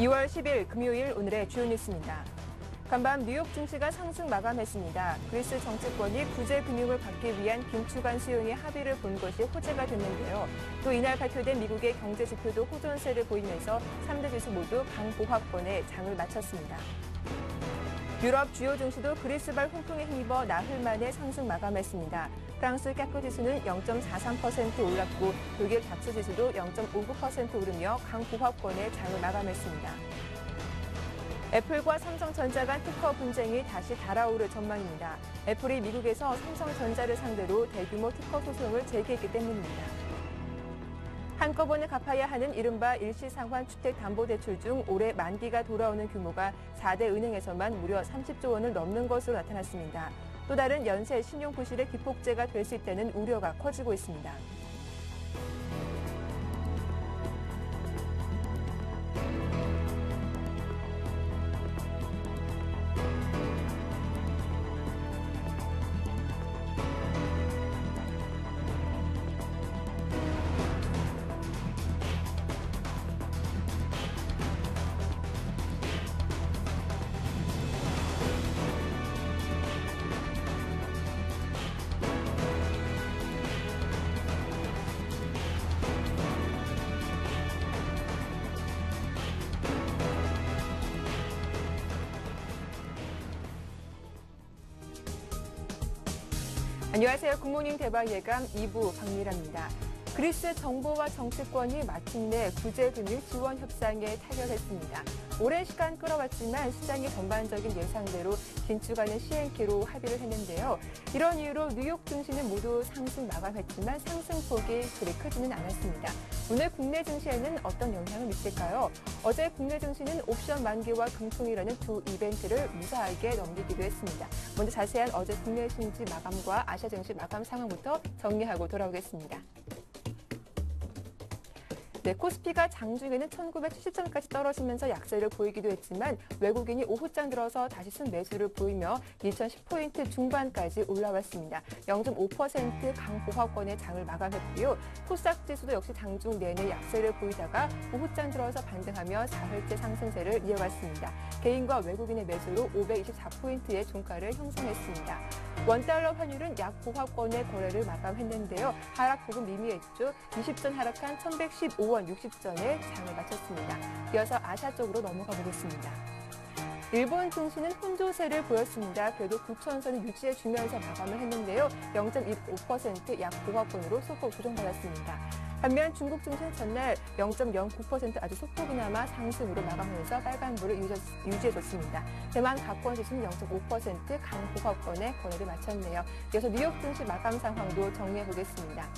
2월 10일 금요일 오늘의 주요 뉴스입니다. 간밤 뉴욕 증시가 상승 마감했습니다. 그리스 정치권이 구제 금융을 받기 위한 긴축안 수용의 합의를 본 것이 호재가 됐는데요. 또 이날 발표된 미국의 경제 지표도 호전세를 보이면서 3대 지수 모두 강보합권에 장을 마쳤습니다. 유럽 주요 증시도 그리스발 훈풍에 힘입어 나흘 만에 상승 마감했습니다. 프랑스 캐크 지수는 0.43% 올랐고 독일 닥스 지수도 0.59% 오르며 강보합권에 장을 마감했습니다. 애플과 삼성전자 간 특허 분쟁이 다시 달아오를 전망입니다. 애플이 미국에서 삼성전자를 상대로 대규모 특허 소송을 제기했기 때문입니다. 한꺼번에 갚아야 하는 이른바 일시상환 주택담보대출 중 올해 만기가 돌아오는 규모가 4대 은행에서만 무려 30조 원을 넘는 것으로 나타났습니다. 또 다른 연쇄 신용부실의 기폭제가 될 수 있다는 우려가 커지고 있습니다. 안녕하세요. 굿모닝 대박 예감 2부 박미라입니다. 그리스 정부와 정치권이 마침내 구제금융 지원 협상에 타결했습니다. 오랜 시간 끌어왔지만 시장의 전반적인 예상대로 긴축안의 시행키로 합의를 했는데요. 이런 이유로 뉴욕 증시는 모두 상승 마감했지만 상승폭이 그리 크지는 않았습니다. 오늘 국내 증시에는 어떤 영향을 미칠까요? 어제 국내 증시는 옵션 만기와 금통이라는 두 이벤트를 무사하게 넘기기도 했습니다. 먼저 자세한 어제 국내 증시 마감과 아시아 증시 마감 상황부터 정리하고 돌아오겠습니다. 네, 코스피가 장중에는 1970점까지 떨어지면서 약세를 보이기도 했지만 외국인이 오후장 들어서 다시 순매수를 보이며 2010포인트 중반까지 올라왔습니다. 0.5% 강보합권의 장을 마감했고요. 코스닥 지수도 역시 장중 내내 약세를 보이다가 오후장 들어서 반등하며 4흘째 상승세를 이어갔습니다. 개인과 외국인의 매수로 524포인트의 종가를 형성했습니다. 원달러 환율은 약보합권의 거래를 마감했는데요. 하락폭은 미미했죠. 20전 하락한 1115원 60전에 장을 마쳤습니다. 이어서 아시아 쪽으로 넘어가 보겠습니다. 일본 증시는 혼조세를 보였습니다. 그래도 9천선을 유지해주면서 마감을 했는데요. 0.25% 약보합권으로 소폭 조정받았습니다. 반면 중국 증시는 전날 0.09% 아주 소폭이나마 상승으로 마감하면서 빨간불을 유지해줬습니다. 대만 가권 지수는 0.5% 강보합권에 거래를 마쳤네요. 이어서 뉴욕 증시 마감 상황도 정리해보겠습니다.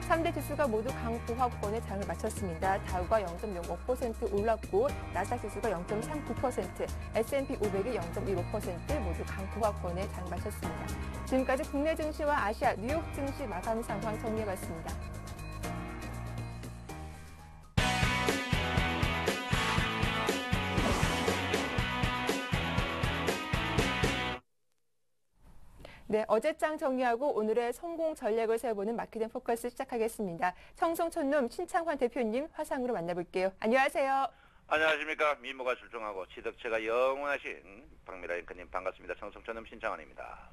3대 지수가 모두 강보합권에 장을 마쳤습니다. 다우가 0.05% 올랐고 나스닥 지수가 0.39%, S&P 500이 0.15% 모두 강보합권에 장을 마쳤습니다. 지금까지 국내 증시와 아시아 뉴욕 증시 마감 상황 정리해봤습니다. 네, 어제장 정리하고 오늘의 성공 전략을 세워보는 마켓앤 포커스 시작하겠습니다. 청송촌놈 신창환 대표님 화상으로 만나볼게요. 안녕하세요. 안녕하십니까. 미모가 출중하고 지덕체가 영원하신 박미라 앵커님 반갑습니다. 청송촌놈 신창환입니다.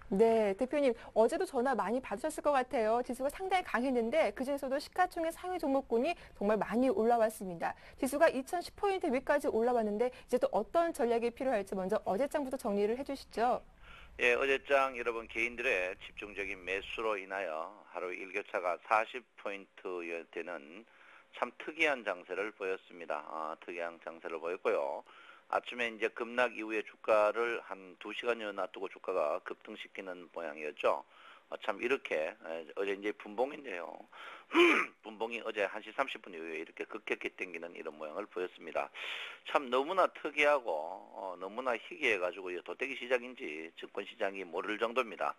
네, 대표님 어제도 전화 많이 받으셨을 것 같아요. 지수가 상당히 강했는데 그중에서도 시가총액 상위 종목군이 정말 많이 올라왔습니다. 지수가 2010포인트 위까지 올라왔는데 이제 또 어떤 전략이 필요할지 먼저 어제장부터 정리를 해주시죠. 예, 어제장 여러분 개인들의 집중적인 매수로 인하여 하루 일교차가 40포인트 되는 참 특이한 장세를 보였습니다. 특이한 장세를 보였고요. 아침에 이제 급락 이후에 주가를 한 2시간여 놔두고 주가가 급등시키는 모양이었죠. 참 이렇게 어제 이제 분봉인데요. 분봉이 어제 1시 30분 이후에 이렇게 급격히 땡기는 이런 모양을 보였습니다. 참 너무나 특이하고 너무나 희귀해가지고 도떼기 시장인지 증권시장이 모를 정도입니다.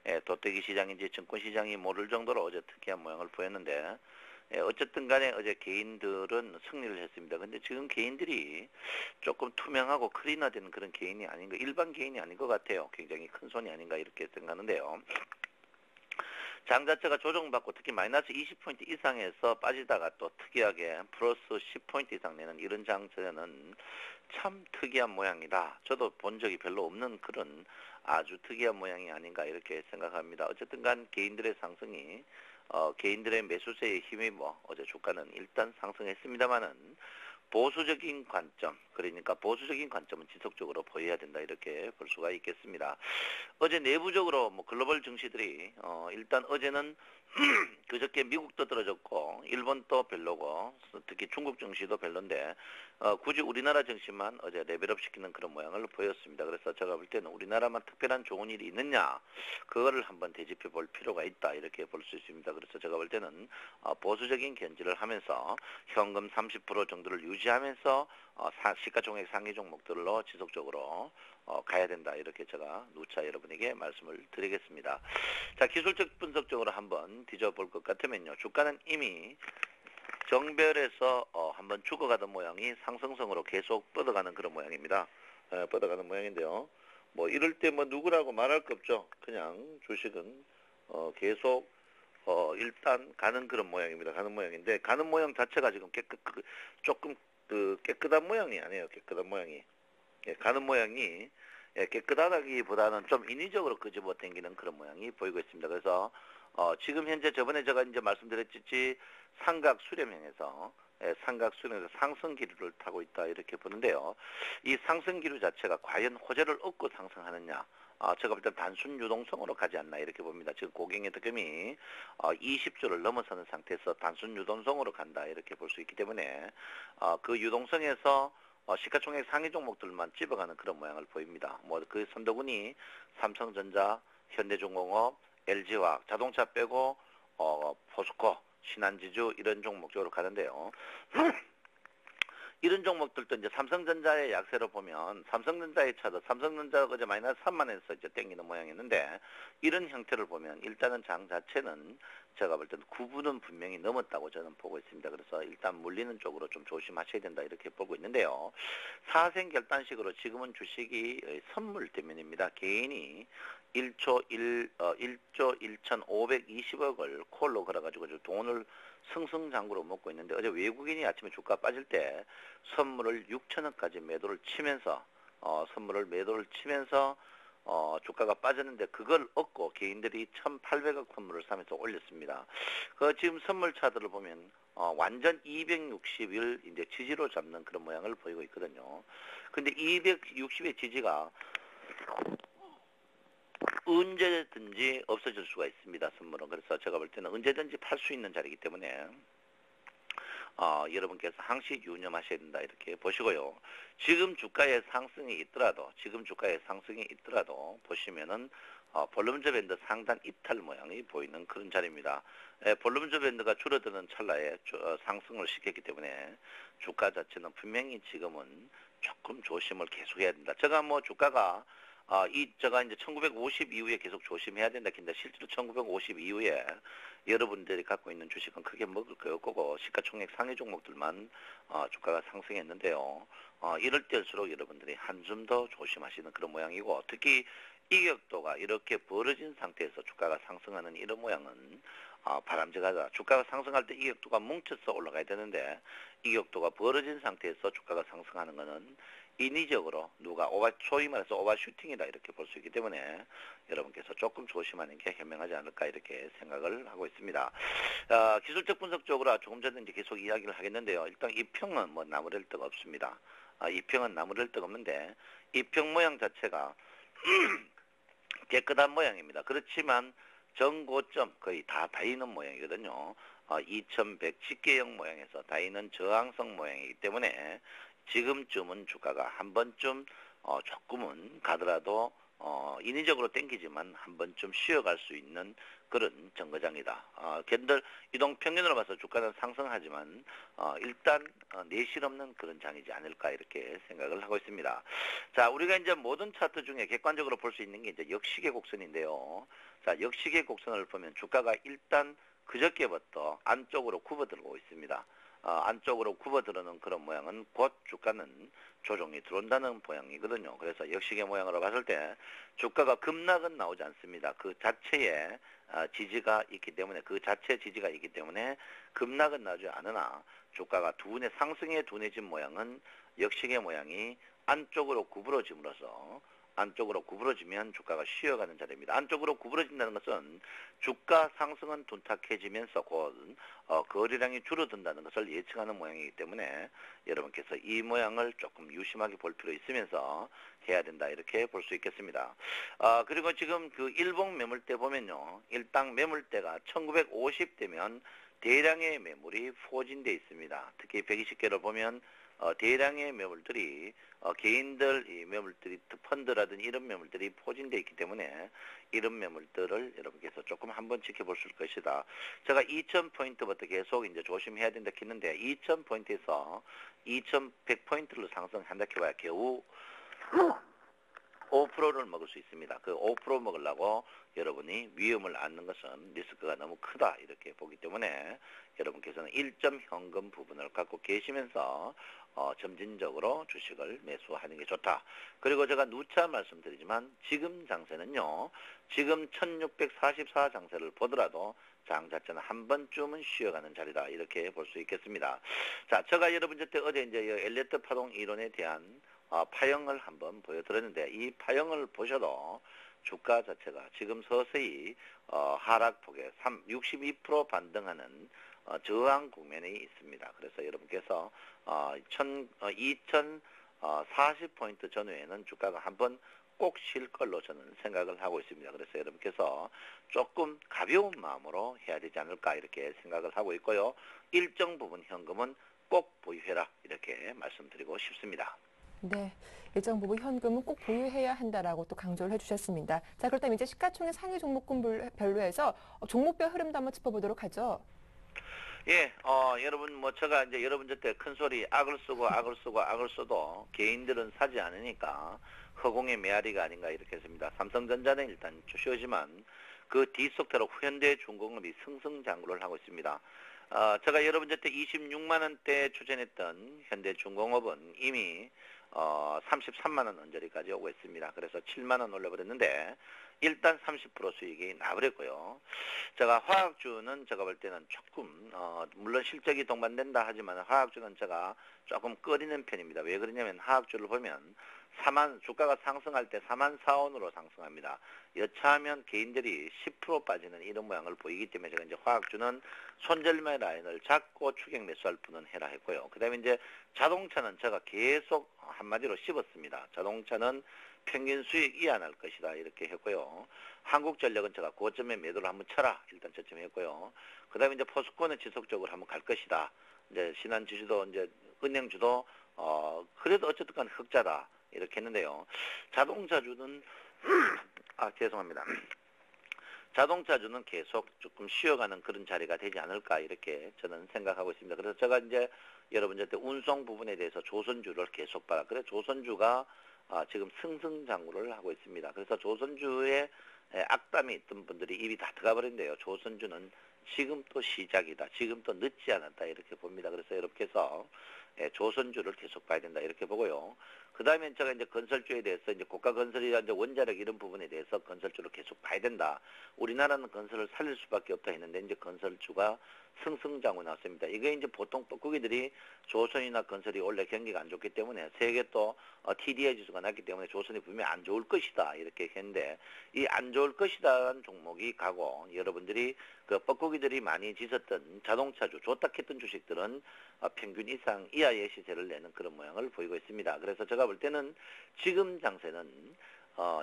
예, 도떼기 시장인지 증권시장이 모를 정도로 어제 특이한 모양을 보였는데 어쨌든 간에 어제 개인들은 승리를 했습니다. 근데 지금 개인들이 조금 투명하고 클린화되는 그런 개인이 아닌가, 일반 개인이 아닌 것 같아요. 굉장히 큰 손이 아닌가 이렇게 생각하는데요. 장 자체가 조정받고 특히 마이너스 20포인트 이상에서 빠지다가 또 특이하게 플러스 10포인트 이상 내는 이런 장세는 참 특이한 모양이다. 저도 본 적이 별로 없는 그런 아주 특이한 모양이 아닌가 이렇게 생각합니다. 어쨌든 간 개인들의 상승이 개인들의 매수세에 힘입어 어제 주가는 일단 상승했습니다만은 보수적인 관점, 그러니까 보수적인 관점은 지속적으로 보여야 된다 이렇게 볼 수가 있겠습니다. 어제 내부적으로 뭐 글로벌 증시들이 일단 어제는 그저께 미국도 떨어졌고 일본도 별로고 특히 중국 증시도 별론데 굳이 우리나라 증시만 어제 레벨업 시키는 그런 모양을 보였습니다. 그래서 제가 볼 때는 우리나라만 특별한 좋은 일이 있느냐 그거를 한번 되짚어 볼 필요가 있다 이렇게 볼 수 있습니다. 그래서 제가 볼 때는 보수적인 견지를 하면서 현금 30% 정도를 유지하면서 시가총액 상위 종목들로 지속적으로 가야 된다 이렇게 제가 누차 여러분에게 말씀을 드리겠습니다. 자, 기술적 분석적으로 한번 뒤져볼 것 같으면요, 주가는 이미 정별에서 한번 죽어가던 모양이 상승성으로 계속 뻗어가는 그런 모양입니다. 뻗어가는 모양인데요, 뭐 이럴 때 뭐 누구라고 말할 거 없죠. 그냥 주식은 계속 일단 가는 그런 모양입니다. 가는 모양인데 가는 모양 자체가 지금 조금 깨끗한 모양이 아니에요. 깨끗한 모양이. 예, 가는 모양이 깨끗하다기보다는 좀 인위적으로 끄집어 당기는 그런 모양이 보이고 있습니다. 그래서 지금 현재 저번에 제가 이제 말씀드렸듯이 삼각 수렴형에서 삼각 수렴에서 상승 기류를 타고 있다 이렇게 보는데요. 이 상승 기류 자체가 과연 호재를 얻고 상승하느냐? 제가 볼 때 단순 유동성으로 가지 않나 이렇게 봅니다. 지금 고객의 득금이 20조를 넘어서는 상태에서 단순 유동성으로 간다 이렇게 볼 수 있기 때문에 그 유동성에서 시가총액 상위 종목들만 집어가는 그런 모양을 보입니다. 뭐 그 선도군이 삼성전자, 현대중공업, LG화학, 자동차 빼고 포스코, 신한지주 이런 종목 쪽으로 가는데요. 이런 종목들도 이제 삼성전자의 약세로 보면 삼성전자의 차도 삼성전자가 어제 마이너스 3만원에서 이제 땡기는 모양이었는데 이런 형태를 보면 일단은 장 자체는 제가 볼 때는 9분은 분명히 넘었다고 저는 보고 있습니다. 그래서 일단 물리는 쪽으로 좀 조심하셔야 된다 이렇게 보고 있는데요. 사생 결단식으로 지금은 주식이 선물 때문입니다. 개인이 1조 1,520억을 콜로 걸어가지고 돈을 승승장구로 먹고 있는데 어제 외국인이 아침에 주가 빠질 때 선물을 6천원까지 매도를 치면서 주가가 빠졌는데 그걸 얻고 개인들이 1,800억 선물을 사면서 올렸습니다. 그 지금 선물 차들을 보면 완전 260일 이제 지지로 잡는 그런 모양을 보이고 있거든요. 근데 260의 지지가 언제든지 없어질 수가 있습니다. 선물은. 그래서 제가 볼 때는 언제든지 팔 수 있는 자리이기 때문에 여러분께서 항시 유념하셔야 된다 이렇게 보시고요. 지금 주가의 상승이 있더라도 보시면은 볼륨저 밴드 상단 이탈 모양이 보이는 그런 자리입니다. 볼륨저 밴드가 줄어드는 찰나에 상승을 시켰기 때문에 주가 자체는 분명히 지금은 조금 조심을 계속해야 된다. 제가 뭐 주가가 제가 이제 1950 이후에 계속 조심해야 된다 근데 실제로 1950 이후에 여러분들이 갖고 있는 주식은 크게 먹을 거고 시가총액 상위 종목들만 주가가 상승했는데요. 이럴 때일수록 여러분들이 한줌 더 조심하시는 그런 모양이고 특히 이격도가 이렇게 벌어진 상태에서 주가가 상승하는 이런 모양은 바람직하다. 주가가 상승할 때 이격도가 뭉쳐서 올라가야 되는데 이격도가 벌어진 상태에서 주가가 상승하는 것은 인위적으로 누가 소위 말해서 오버슈팅이다 이렇게 볼 수 있기 때문에 여러분께서 조금 조심하는 게 현명하지 않을까 이렇게 생각을 하고 있습니다. 기술적 분석적으로 조금 전에 이제 계속 이야기를 하겠는데요. 일단 이 평은 뭐 나무랄 데가 없습니다. 이 평은 나무랄 데가 없는데 이 평 모양 자체가 깨끗한 모양입니다. 그렇지만 전고점 거의 다 닿이는 모양이거든요. 2110개형 모양에서 닿이는 저항성 모양이기 때문에 지금쯤은 주가가 한 번쯤 조금은 가더라도 인위적으로 땡기지만 한 번쯤 쉬어갈 수 있는 그런 정거장이다. 이동 평균으로 봐서 주가는 상승하지만 일단 내실 없는 그런 장이지 않을까 이렇게 생각을 하고 있습니다. 자, 우리가 이제 모든 차트 중에 객관적으로 볼 수 있는 게 이제 역시계 곡선인데요. 자, 역시계 곡선을 보면 주가가 일단 그저께부터 안쪽으로 굽어 들어오고 있습니다. 안쪽으로 굽어 들어오는 그런 모양은 곧 주가는 조정이 들어온다는 모양이거든요. 그래서 역시계 모양으로 봤을 때 주가가 급락은 나오지 않습니다. 그 자체에 지지가 있기 때문에 그 자체 지지가 있기 때문에 급락은 나지 않으나 주가가 상승의 둔해진 모양은 역식의 모양이 안쪽으로 구부러짐으로써 안쪽으로 구부러지면 주가가 쉬어가는 자리입니다. 안쪽으로 구부러진다는 것은 주가 상승은 둔탁해지면서 곧 거래량이 줄어든다는 것을 예측하는 모양이기 때문에 여러분께서 이 모양을 조금 유심하게 볼 필요 있으면서 해야 된다 이렇게 볼 수 있겠습니다. 그리고 지금 그 일봉 매물대 보면요. 일당 매물대가 1950대면 대량의 매물이 포진되어 있습니다. 특히 120개를 보면 대량의 매물들이 개인들 이 매물들이 펀드라든지 이런 매물들이 포진되어 있기 때문에 이런 매물들을 여러분께서 조금 한번 지켜볼 수 있을 것이다. 제가 2000포인트부터 계속 이제 조심해야 된다 했는데 2000포인트에서 2100포인트로 상승한다 해봐야 겨우 5%를 먹을 수 있습니다. 그 5% 먹으려고 여러분이 위험을 안는 것은 리스크가 너무 크다 이렇게 보기 때문에 여러분께서는 1점 현금 부분을 갖고 계시면서 점진적으로 주식을 매수하는 게 좋다. 그리고 제가 누차 말씀드리지만 지금 장세는요. 지금 1644 장세를 보더라도 장 자체는 한 번쯤은 쉬어가는 자리다 이렇게 볼 수 있겠습니다. 자, 제가 여러분한테 어제 이제 엘리어트 파동 이론에 대한 파형을 한번 보여드렸는데 이 파형을 보셔도 주가 자체가 지금 서서히 하락폭에 62% 반등하는 저항 국면에 있습니다. 그래서 여러분께서 2040포인트 전후에는 주가가 한번 꼭 쉴 걸로 저는 생각을 하고 있습니다. 그래서 여러분께서 조금 가벼운 마음으로 해야 되지 않을까 이렇게 생각을 하고 있고요. 일정 부분 현금은 꼭 보유해라 이렇게 말씀드리고 싶습니다. 네, 일정 부분 현금은 꼭 보유해야 한다라고 또 강조를 해주셨습니다. 자, 그렇다면 이제 시가총액 상위 종목군별로 해서 종목별 흐름도 한번 짚어보도록 하죠. 예, 여러분, 제가 이제 여러분한테 큰 소리 악을 쓰고 악을 쓰고 악을 써도 개인들은 사지 않으니까 허공의 메아리가 아닌가 이렇게 했습니다. 삼성전자는 일단 쉬어지만 그 뒤속태로 현대중공업이 승승장구를 하고 있습니다. 제가 여러분한테 26만원대 추천했던 현대중공업은 이미 33만원 언저리까지 오고 있습니다. 그래서 7만원 올려버렸는데 일단 30% 수익이 나버렸고요. 제가 화학주는 제가 볼 때는 조금 물론 실적이 동반된다 하지만 화학주는 제가 조금 꺼리는 편입니다. 왜 그러냐면 화학주를 보면 주가가 상승할 때 44원으로 상승합니다. 여차하면 개인들이 10% 빠지는 이런 모양을 보이기 때문에 제가 이제 화학주는 손절매 라인을 잡고 추격 매수할 뿐은 해라 했고요. 그 다음에 이제 자동차는 제가 계속 한마디로 씹었습니다. 자동차는 평균 수익 이하날 것이다 이렇게 했고요. 한국전력은 제가 고점에 매도를 한번 쳐라 일단 저점 했고요. 그 다음에 이제 포스코는 지속적으로 한번 갈 것이다. 이제 신한지주도 이제 은행주도 그래도 어쨌든 간 흑자다 이렇게 했는데요. 자동차주는 죄송합니다. 자동차주는 계속 조금 쉬어가는 그런 자리가 되지 않을까 이렇게 저는 생각하고 있습니다. 그래서 제가 이제 여러분한테 운송 부분에 대해서 조선주를 계속 봐라. 그래 조선주가 지금 승승장구를 하고 있습니다. 그래서 조선주에 악담이 있던 분들이 입이 다 들어가 버린대요. 조선주는 지금 또 시작이다. 지금 또 늦지 않았다. 이렇게 봅니다. 그래서 이렇게 해서 조선주를 계속 봐야 된다. 이렇게 보고요. 그 다음에 제가 이제 건설주에 대해서 이제 고가 건설이나 이제 원자력 이런 부분에 대해서 건설주를 계속 봐야 된다. 우리나라는 건설을 살릴 수밖에 없다 했는데 이제 건설주가 승승장구 나왔습니다. 이게 이제 보통 뻐꾸기들이 조선이나 건설이 원래 경기가 안 좋기 때문에 세계 또 TDI 지수가 낮기 때문에 조선이 분명히 안 좋을 것이다 이렇게 했는데 이 안 좋을 것이다라는 종목이 가고 여러분들이 그 뻐꾸기들이 많이 지었던 자동차주 좋다 했던 주식들은 평균 이상 이하의 시세를 내는 그런 모양을 보이고 있습니다. 그래서 제가 볼 때는 지금 장세는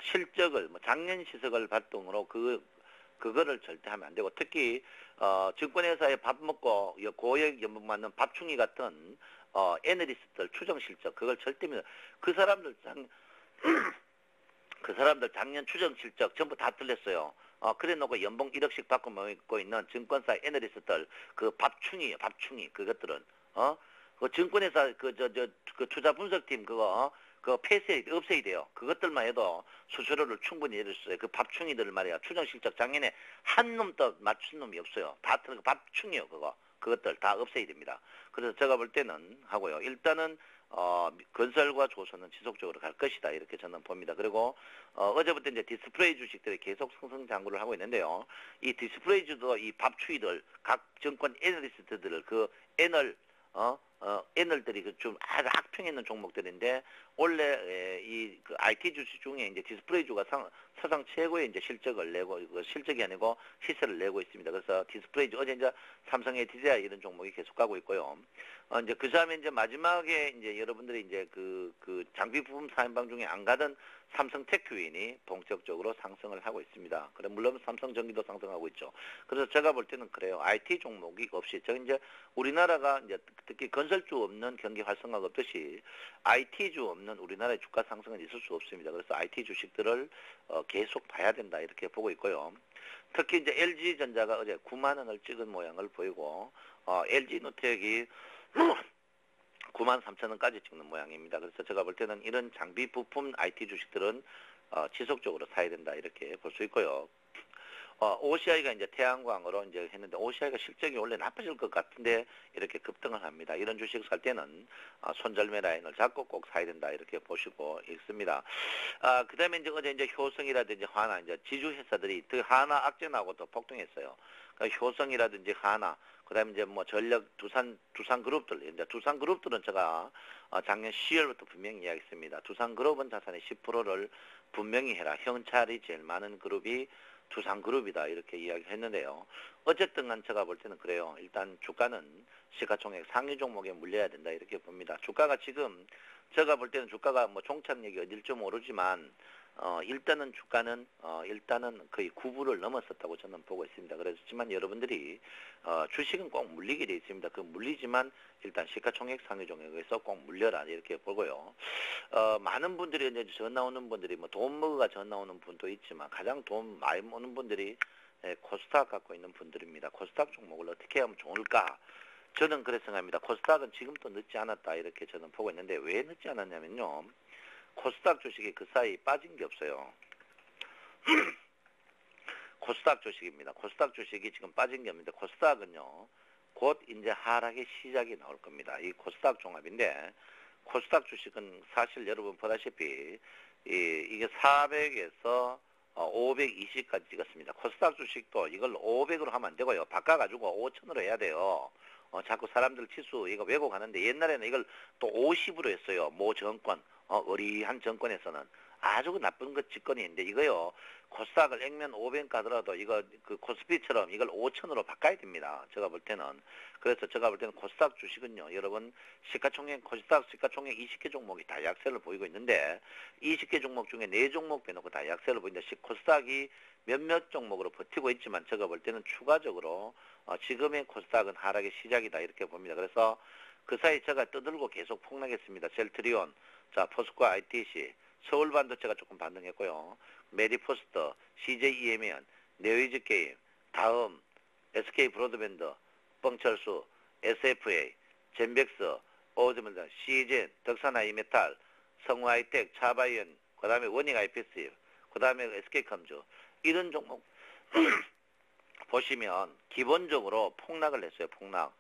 실적을 작년 시석을 바탕으로 그거를 절대 하면 안 되고 특히 증권회사에 밥 먹고 고액 연봉 받는 밥충이 같은 애널리스트들 추정 실적 그걸 절대 그 사람들 작년 추정 실적 전부 다 틀렸어요. 그래 놓고 연봉 1억씩 받고 먹고 있는 증권사 애널리스트들 그 밥충이에요. 밥충이 그것들은 그 증권회사 그 투자 분석팀 그거 없애야 돼요. 그것들만 해도 수수료를 충분히 내릴 수 있어요. 그 밥충이들 말이야. 추정 실적 작년에 한 놈도 맞춘 놈이 없어요. 다 틀린 밥충이요. 그것들 다 없애야 됩니다. 그래서 제가 볼 때는 하고요. 일단은 건설과 조선은 지속적으로 갈 것이다 이렇게 저는 봅니다. 그리고 어제부터 이제 디스플레이 주식들이 계속 승승장구를 하고 있는데요. 이 디스플레이주도 이 밥추이들 각 정권 애널리스트들을 그 애널 애널들이 좀 아주 악평 있는 종목들인데 원래 그 IT 주식 중에 이제 디스플레이주가 사상 최고의 이제 실적을 내고 실적이 아니고 시세를 내고 있습니다. 그래서 디스플레이주 어제 이제 삼성의 DDI 이런 종목이 계속 가고 있고요. 이제 그 다음에 이제 마지막에 이제 여러분들이 이제 그 장비 부품 사인방 중에 안 가던 삼성 테크윈이 본격적으로 상승을 하고 있습니다. 그래 물론 삼성 전기도 상승하고 있죠. 그래서 제가 볼 때는 그래요. IT 종목이 없이 저 이제 우리나라가 이제 특히 건설주 없는 경기 활성화가 없듯이 IT주 없는 우리나라의 주가 상승은 있을 수 없습니다. 그래서 IT 주식들을 계속 봐야 된다 이렇게 보고 있고요. 특히 이제 LG전자가 어제 9만 원을 찍은 모양을 보이고 LG노텍이 93,000원까지 찍는 모양입니다. 그래서 제가 볼 때는 이런 장비 부품 IT 주식들은 지속적으로 사야 된다 이렇게 볼 수 있고요. OCI가 이제 태양광으로 이제 했는데 OCI가 실적이 원래 나빠질 것 같은데 이렇게 급등을 합니다. 이런 주식 살 때는 손절매 라인을 잡고 꼭 사야 된다 이렇게 보시고 있습니다. 그다음에 이제 어제 이제 효성이라든지 하나 이제 지주 회사들이 그 하나 악재나고 또 폭등했어요. 그러니까 효성이라든지 하나 그다음에 이제 뭐 전력 두산 그룹들 이제 두산 그룹들은 제가 작년 10월부터 분명히 이야기했습니다. 두산 그룹은 자산의 10%를 분명히 해라. 현찰이 제일 많은 그룹이 두산그룹이다 이렇게 이야기했는데요. 어쨌든 간 제가 볼 때는 그래요. 일단 주가는 시가총액 상위 종목에 물려야 된다 이렇게 봅니다. 주가가 지금 제가 볼 때는 주가가 뭐 종착역이 어딜지 모르지만 일단은 주가는 일단은 거의 9불을 넘었었다고 저는 보고 있습니다. 그렇지만 여러분들이 주식은 꼭 물리게 돼 있습니다. 그 물리지만 일단 시가총액 상위 종목에서 꼭 물려라 이렇게 보고요. 많은 분들이 이제 전화 오는 분들이 뭐 돈 먹어가 전화 오는 분도 있지만 가장 돈 많이 오는 분들이 코스닥 갖고 있는 분들입니다. 코스닥 종목을 어떻게 하면 좋을까? 저는 그렇게 생각합니다. 코스닥은 지금도 늦지 않았다 이렇게 저는 보고 있는데 왜 늦지 않았냐면요. 코스닥 주식이 그 사이 빠진 게 없어요. 코스닥 주식입니다. 코스닥 주식이 지금 빠진 게 없는데 코스닥은요. 곧 이제 하락의 시작이 나올 겁니다. 이 코스닥 종합인데 코스닥 주식은 사실 여러분 보다시피 이게 400에서 520까지 찍었습니다. 코스닥 주식도 이걸 500으로 하면 안 되고요. 바꿔가지고 5,000으로 해야 돼요. 자꾸 사람들 치수 이거 왜곡하는데 옛날에는 이걸 또 50으로 했어요. 모 정권, 어리한 정권에서는 아주 나쁜 것 집권이인데 이거요. 코스닥을 액면 500 가더라도 이거 그 코스피처럼 이걸 5,000으로 바꿔야 됩니다. 제가 볼 때는. 그래서 제가 볼 때는 코스닥 주식은요. 여러분 코스닥 시가총액 20개 종목이 다 약세를 보이고 있는데 20개 종목 중에 4종목 빼놓고 다 약세를 보이는데 코스닥이 몇몇 종목으로 버티고 있지만 제가 볼 때는 추가적으로 지금의 코스닥은 하락의 시작이다 이렇게 봅니다. 그래서 그 사이 제가 떠들고 계속 폭락했습니다. 셀트리온, 자 포스코 ITC, 서울반도체가 조금 반등했고요. 메디포스터, CJEMN, 네이즈게임, 다음, SK브로드밴드, 뻥철수, SFA, 젠백스, 오즈먼드, CJ, 덕산아이메탈, 성우하이텍, 차바이언, 그 다음에 원익IPS, 그 다음에 SK컴즈 이런 종목 보시면 기본적으로 폭락을 했어요. 폭락.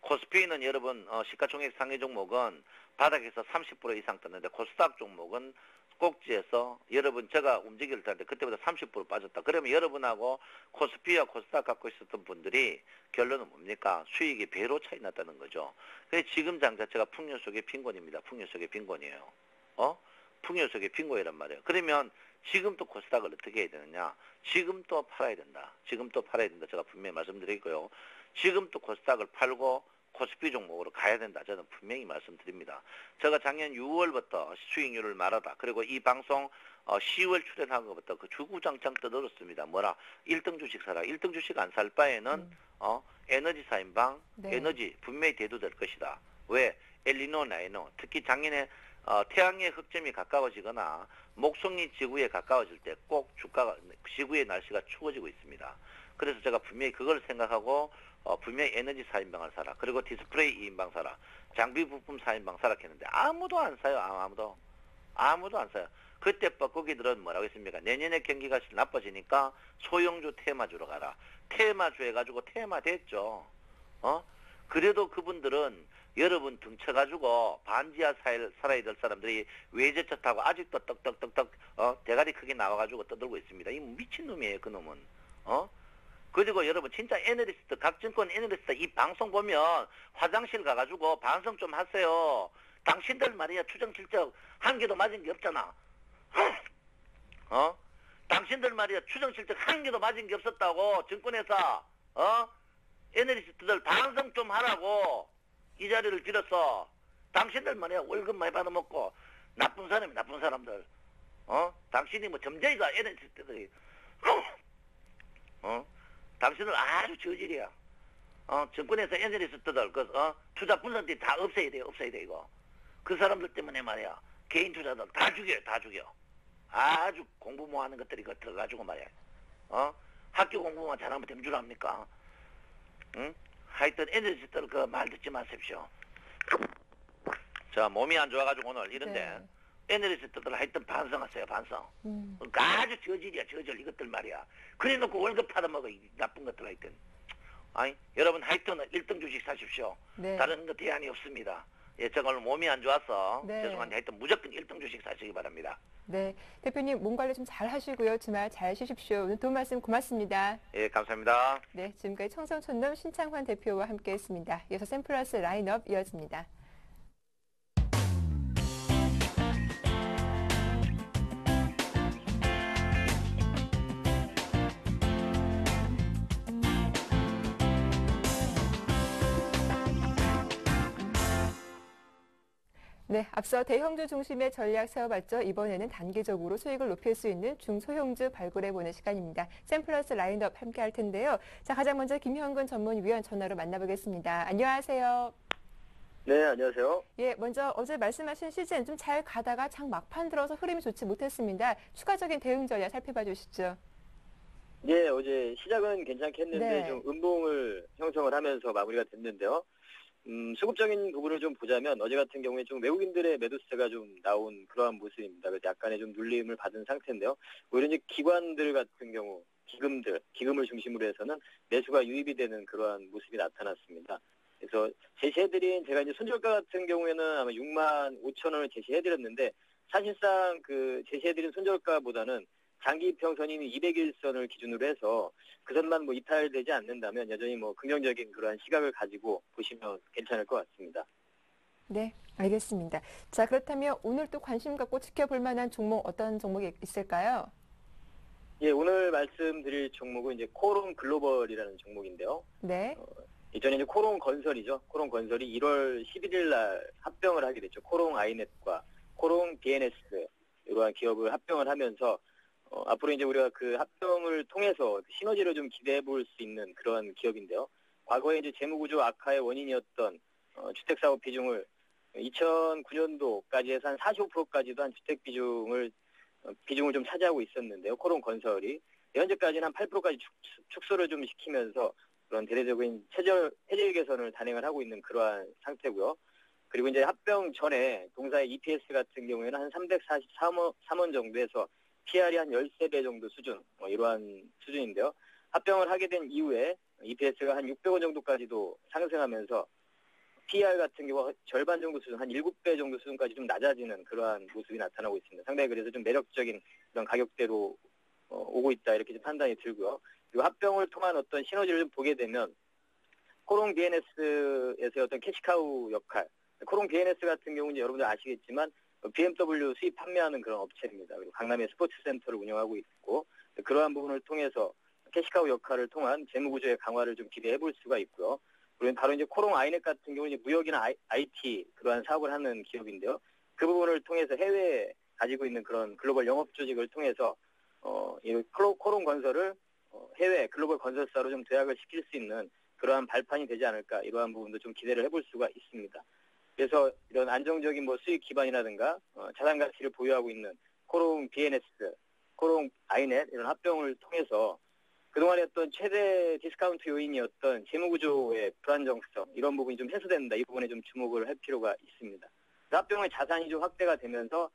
코스피는 여러분 시가총액 상위 종목은 바닥에서 30% 이상 떴는데 코스닥 종목은 꼭지에서 여러분 제가 움직일 때인데 그때보다 30% 빠졌다. 그러면 여러분하고 코스피와 코스닥 갖고 있었던 분들이 결론은 뭡니까? 수익이 배로 차이 났다는 거죠. 그래서 지금 장 자체가 풍요 속의 빈곤입니다. 풍요 속의 빈곤이에요. 풍요 속의 빈곤이란 말이에요. 그러면 지금 또 코스닥을 어떻게 해야 되느냐? 지금 또 팔아야 된다. 지금 또 팔아야 된다. 제가 분명히 말씀드리고요. 지금 또 코스닥을 팔고 코스피 종목으로 가야 된다. 저는 분명히 말씀드립니다. 제가 작년 6월부터 수익률을 말하다. 그리고 이 방송 10월 출연한 것부터 그 주구장창 떠들었습니다. 뭐라? 1등 주식 사라. 1등 주식 안 살 바에는 에너지 사인방, 네. 에너지 분명히 대두될 것이다. 왜? 엘니노, 라니노. 특히 작년에 태양의 흑점이 가까워지거나 목성리 지구에 가까워질 때 꼭 주가가 지구의 날씨가 추워지고 있습니다. 그래서 제가 분명히 그걸 생각하고 분명히 에너지 4인방을 사라. 그리고 디스플레이 2인방 사라. 장비 부품 4인방 사라 했는데 아무도 안 사요. 아무도 안 사요. 그때 뻐꾸기들은 뭐라고 했습니까? 내년에 경기가 나빠지니까 소형주 테마주로 가라. 테마주 해가지고 테마 됐죠. 그래도 그분들은 여러분 등쳐가지고 반지하 살아야 될 사람들이 외제차 타고 아직도 떡떡떡떡 대가리 크게 나와가지고 떠들고 있습니다. 이 미친놈이에요, 그 놈은. 그리고 여러분 진짜 애널리스트, 각 증권 애널리스트 이 방송 보면 화장실 가가지고 반성 좀 하세요. 당신들 말이야 추정 실적 한 개도 맞은 게 없잖아. 당신들 말이야 추정 실적 한 개도 맞은 게 없었다고. 증권회사 애널리스트들 반성 좀 하라고 이 자리를 빌었어. 당신들 말이야 월급 많이 받아먹고 나쁜 사람이 나쁜 사람들. 당신이 뭐 점쟁이가 애널리스트들이 당신들 아주 저질이야. 증권회사 애널리스트들 투자 분산들이 다 없애야 돼 이거. 그 사람들 때문에 말이야 개인 투자들 다 죽여요, 다 죽여. 아주 공부 뭐 하는 것들이 들어가지고 말이야. 학교 공부만 잘하면 된 줄 압니까? 응? 하여튼 애널리스트들 그 말 듣지 마십시오. 자, 몸이 안 좋아가지고 오늘 이런데 애널리스트들 하여튼 반성하세요, 반성. 아주 저질이야, 저질 이것들 말이야. 그래놓고 월급 받아먹어, 이 나쁜 것들 하여튼. 아니, 여러분 하여튼 1등 주식 사십시오. 네. 다른 거 대안이 없습니다. 예, 제가 오늘 몸이 안 좋아서 네. 죄송한데 하여튼 무조건 1등 주식 사시기 바랍니다. 네, 대표님 몸 관리 좀 잘 하시고요. 주말 잘 쉬십시오. 오늘 도움 말씀 고맙습니다. 예, 감사합니다. 네, 지금까지 청성촌놈 신창환 대표와 함께했습니다. 이어서 샘플러스 라인업 이어집니다. 네, 앞서 대형주 중심의 전략 세워봤죠. 이번에는 단기적으로 수익을 높일 수 있는 중소형주 발굴해보는 시간입니다. 샘플러스 라인업 함께 할 텐데요. 자, 가장 먼저 김형근 전문위원 전화로 만나보겠습니다. 안녕하세요. 네, 안녕하세요. 예, 먼저 어제 말씀하신 시즌 좀 잘 가다가 장 막판 들어서 흐름이 좋지 못했습니다. 추가적인 대응 전략 살펴봐 주시죠. 예, 어제 시작은 괜찮게 했는데 네. 좀 음봉을 형성을 하면서 마무리가 됐는데요. 수급적인 부분을 좀 보자면 어제 같은 경우에 좀 외국인들의 매도세가 좀 나온 그러한 모습입니다. 그래서 약간의 좀 눌림을 받은 상태인데요. 오히려 이제 기관들 같은 경우, 기금을 중심으로 해서는 매수가 유입이 되는 그러한 모습이 나타났습니다. 그래서 제시해드린 제가 이제 손절가 같은 경우에는 아마 6만 5천 원을 제시해드렸는데 사실상 그 제시해드린 손절가보다는 장기 평선인 200일선을 기준으로 해서 그 선만 뭐 이탈되지 않는다면 여전히 뭐 긍정적인 그러한 시각을 가지고 보시면 괜찮을 것 같습니다. 네, 알겠습니다. 자, 그렇다면 오늘 또 관심 갖고 지켜볼 만한 종목 어떤 종목이 있을까요? 예, 오늘 말씀드릴 종목은 이제 코롱 글로벌이라는 종목인데요. 네. 이전에 이제 코롱 건설이죠. 코롱 건설이 1월 11일 날 합병을 하게 됐죠. 코롱 아이넷과 코롱 BNS 이러한 기업을 합병을 하면서 앞으로 이제 우리가 그 합병을 통해서 시너지를 좀 기대해 볼 수 있는 그런 기업인데요. 과거에 이제 재무구조 악화의 원인이었던 주택사업 비중을 2009년도까지 해서 한 45%까지도 한 주택 비중을 좀 차지하고 있었는데요. 코롱 건설이 현재까지는 한 8%까지 축소를 좀 시키면서 그런 대대적인 체질 개선을 단행을 하고 있는 그러한 상태고요. 그리고 이제 합병 전에 동사의 EPS 같은 경우에는 한 343원 정도에서 PR이 한 13배 정도 수준, 이러한 수준인데요. 합병을 하게 된 이후에 EPS가 한 600원 정도까지도 상승하면서 PR 같은 경우 절반 정도 수준, 한 7배 정도 수준까지 좀 낮아지는 그러한 모습이 나타나고 있습니다. 상당히 그래서 좀 매력적인 그런 가격대로 오고 있다 이렇게 좀 판단이 들고요. 그리고 합병을 통한 어떤 시너지를 좀 보게 되면 코롱 BNS에서의 어떤 캐시카우 역할, 코롱 BNS 같은 경우는 여러분들 아시겠지만 BMW 수입 판매하는 그런 업체입니다. 그리고 강남에 스포츠 센터를 운영하고 있고 그러한 부분을 통해서 캐시카우 역할을 통한 재무구조의 강화를 좀 기대해 볼 수가 있고요. 그리고 바로 이제 코롱 아이넷 같은 경우는 무역이나 IT 그러한 사업을 하는 기업인데요. 그 부분을 통해서 해외에 가지고 있는 그런 글로벌 영업 조직을 통해서 이 코롱 건설을 해외 글로벌 건설사로 좀 도약을 시킬 수 있는 그러한 발판이 되지 않을까 이러한 부분도 좀 기대를 해볼 수가 있습니다. 그래서 이런 안정적인 뭐 수익 기반이라든가 자산 가치를 보유하고 있는 코롱 BNS, 코롱 아이넷 이런 합병을 통해서 그동안의 어떤 최대 디스카운트 요인이었던 재무구조의 불안정성 이런 부분이 좀 해소된다. 이 부분에 좀 주목을 할 필요가 있습니다. 합병의 자산이 좀 확대가 되면서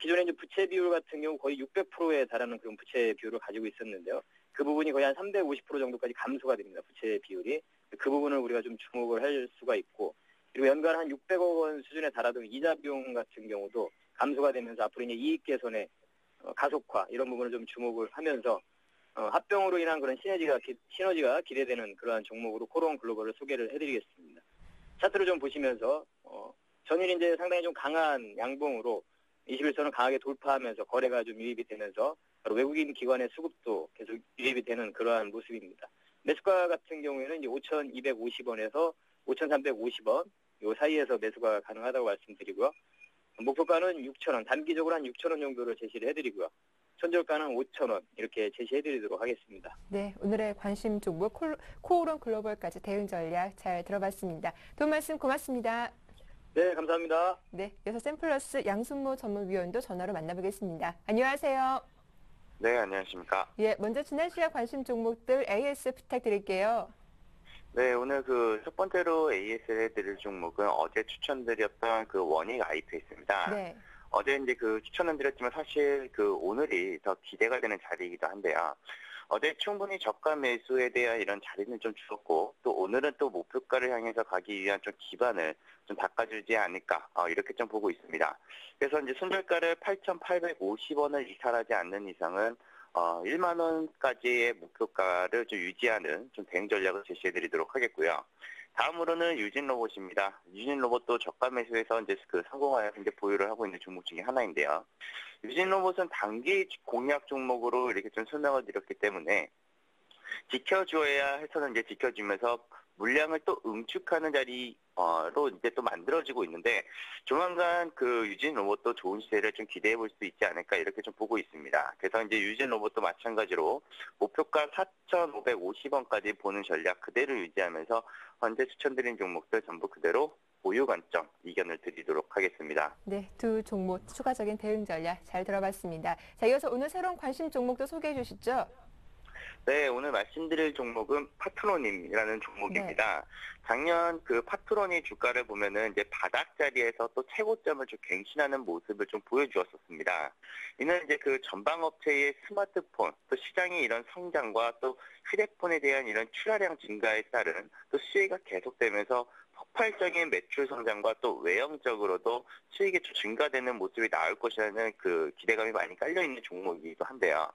기존의 이제 부채 비율 같은 경우 거의 600%에 달하는 그런 부채 비율을 가지고 있었는데요. 그 부분이 거의 한 350% 정도까지 감소가 됩니다. 부채 비율이. 그 부분을 우리가 좀 주목을 할 수가 있고 그리고 연간 한 600억 원 수준에 달하던 이자 비용 같은 경우도 감소가 되면서 앞으로 이제 이익 개선의 가속화 이런 부분을 좀 주목을 하면서 합병으로 인한 그런 시너지가 기대되는 그러한 종목으로 코론 글로벌을 소개를 해드리겠습니다. 차트를 좀 보시면서 전일 이제 상당히 좀 강한 양봉으로 21선을 강하게 돌파하면서 거래가 좀 유입이 되면서 바로 외국인 기관의 수급도 계속 유입이 되는 그러한 모습입니다. 매수가 같은 경우에는 이제 5,250원에서 5,350원 요 사이에서 매수가 가능하다고 말씀드리고요. 목표가는 6,000원, 단기적으로 한 6,000원 정도를 제시를 해드리고요. 손절가는 5,000원 이렇게 제시해드리도록 하겠습니다. 네, 오늘의 관심 종목 코오론 글로벌까지 대응 전략 잘 들어봤습니다. 도움 말씀 고맙습니다. 네, 감사합니다. 네, 이어서 샘플러스 양순모 전문위원도 전화로 만나보겠습니다. 안녕하세요. 네, 안녕하십니까. 예, 먼저 지난 시간 관심 종목들 AS 부탁드릴게요. 네, 오늘 그 첫 번째로 AS를 해드릴 종목은 어제 추천드렸던 그 원익 IPS입니다. 네. 어제 이제 그 추천은 드렸지만 사실 그 오늘이 더 기대가 되는 자리이기도 한데요. 어제 충분히 저가 매수에 대한 이런 자리는 좀 줄었고 또 오늘은 또 목표가를 향해서 가기 위한 좀 기반을 좀 닦아주지 않을까 이렇게 좀 보고 있습니다. 그래서 이제 손절가를 8,850원을 이탈하지 않는 이상은 1만 원까지의 목표가를 좀 유지하는 좀 대응 전략을 제시해드리도록 하겠고요. 다음으로는 유진로봇입니다. 유진로봇도 저가 매수에서 이제 그 성공하여 이제 보유를 하고 있는 종목 중에 하나인데요. 유진로봇은 단기 공략 종목으로 이렇게 좀 설명을 드렸기 때문에 지켜줘야 해서는 이제 지켜주면서 물량을 또 응축하는 자리로 이제 또 만들어지고 있는데 조만간 그 유진 로봇도 좋은 시세를 좀 기대해 볼 수 있지 않을까 이렇게 좀 보고 있습니다. 그래서 이제 유진 로봇도 마찬가지로 목표가 4,550원까지 보는 전략 그대로 유지하면서 현재 추천드린 종목들 전부 그대로 보유 관점 이견을 드리도록 하겠습니다. 네, 두 종목 추가적인 대응 전략 잘 들어봤습니다. 자, 이어서 오늘 새로운 관심 종목도 소개해 주시죠. 네, 오늘 말씀드릴 종목은 파트로님이라는 종목입니다. 작년 그 파트로니 주가를 보면은 이제 바닥 자리에서 또 최고점을 좀 갱신하는 모습을 좀 보여주었었습니다. 이는 이제 그 전방업체의 스마트폰, 또 시장의 이런 성장과 또 휴대폰에 대한 이런 출하량 증가에 따른 또 수혜가 계속되면서 폭발적인 매출 성장과 또 외형적으로도 수익이 좀 증가되는 모습이 나올 것이라는 그 기대감이 많이 깔려있는 종목이기도 한데요.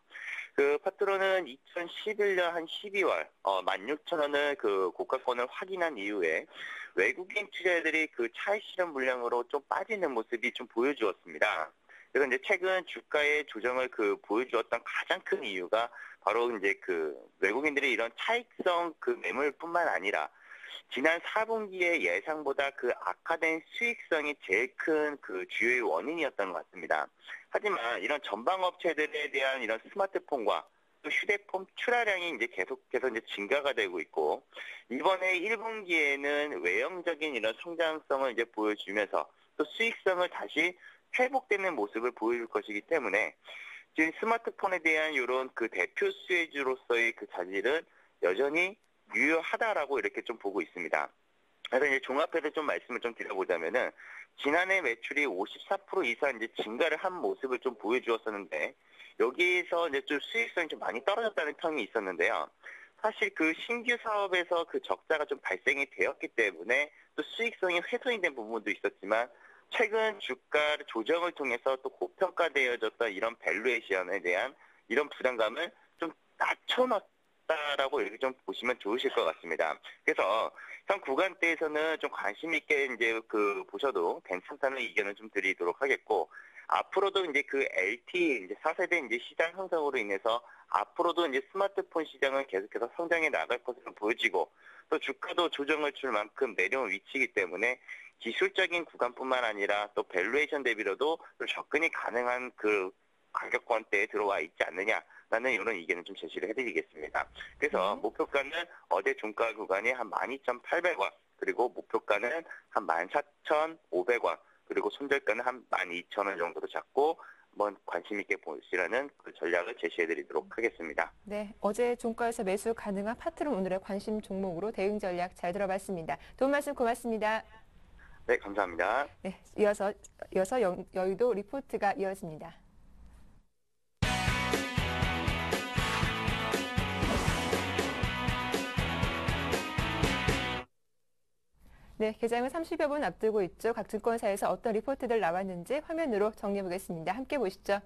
그 파트로는 2011년 한 12월 16,000원을 그 고가권을 확인한 이후에 외국인 투자자들이 그 차익 실현 물량으로 좀 빠지는 모습이 좀 보여주었습니다. 그래서 이제 최근 주가의 조정을 그 보여주었던 가장 큰 이유가 바로 이제 그 외국인들이 이런 차익성 그 매물뿐만 아니라 지난 4분기의 예상보다 그 악화된 수익성이 제일 큰 그 주요의 원인이었던 것 같습니다. 하지만 이런 전방업체들에 대한 이런 스마트폰과 또 휴대폰 출하량이 이제 계속해서 이제 증가가 되고 있고 이번에 1분기에는 외형적인 이런 성장성을 이제 보여주면서 또 수익성을 다시 회복되는 모습을 보여줄 것이기 때문에 지금 스마트폰에 대한 이런 그 대표 수혜주로서의 그 자질은 여전히 유효하다라고 이렇게 좀 보고 있습니다. 그래서 이제 종합해서 좀 말씀을 좀 드려보자면은 지난해 매출이 54% 이상 이제 증가를 한 모습을 좀 보여주었었는데 여기에서 이제 좀 수익성이 좀 많이 떨어졌다는 평이 있었는데요. 사실 그 신규 사업에서 그 적자가 좀 발생이 되었기 때문에 또 수익성이 훼손이 된 부분도 있었지만 최근 주가 조정을 통해서 또 고평가되어졌던 이런 밸류에이션에 대한 이런 부담감을 좀 낮춰놨다라고 이렇게 좀 보시면 좋으실 것 같습니다. 그래서 현 구간대에서는 좀 관심 있게 이제 그 보셔도 괜찮다는 의견을 좀 드리도록 하겠고 앞으로도 이제 그 LTE 이제 4세대 이제 시장 형성으로 인해서 앞으로도 이제 스마트폰 시장은 계속해서 성장해 나갈 것으로 보여지고 또 주가도 조정을 줄 만큼 내려온 위치이기 때문에 기술적인 구간뿐만 아니라 또 밸류에이션 대비로도 좀 접근이 가능한 그 가격권대에 들어와 있지 않느냐라는 이런 의견을 좀 제시를 해드리겠습니다. 그래서 목표가는 어제 종가 구간이 한 12,800원 그리고 목표가는 한 14,500원 그리고 손절가는 한 12,000원 정도로 잡고 한번 관심 있게 보시라는 그 전략을 제시해드리도록 하겠습니다. 네, 어제 종가에서 매수 가능한 파트론 오늘의 관심 종목으로 대응 전략 잘 들어봤습니다. 도움 말씀 고맙습니다. 네, 감사합니다. 네, 이어서 여의도 리포트가 이어집니다. 네, 개장을 30여 분 앞두고 있죠. 각 증권사에서 어떤 리포트들 나왔는지 화면으로 정리해 보겠습니다. 함께 보시죠.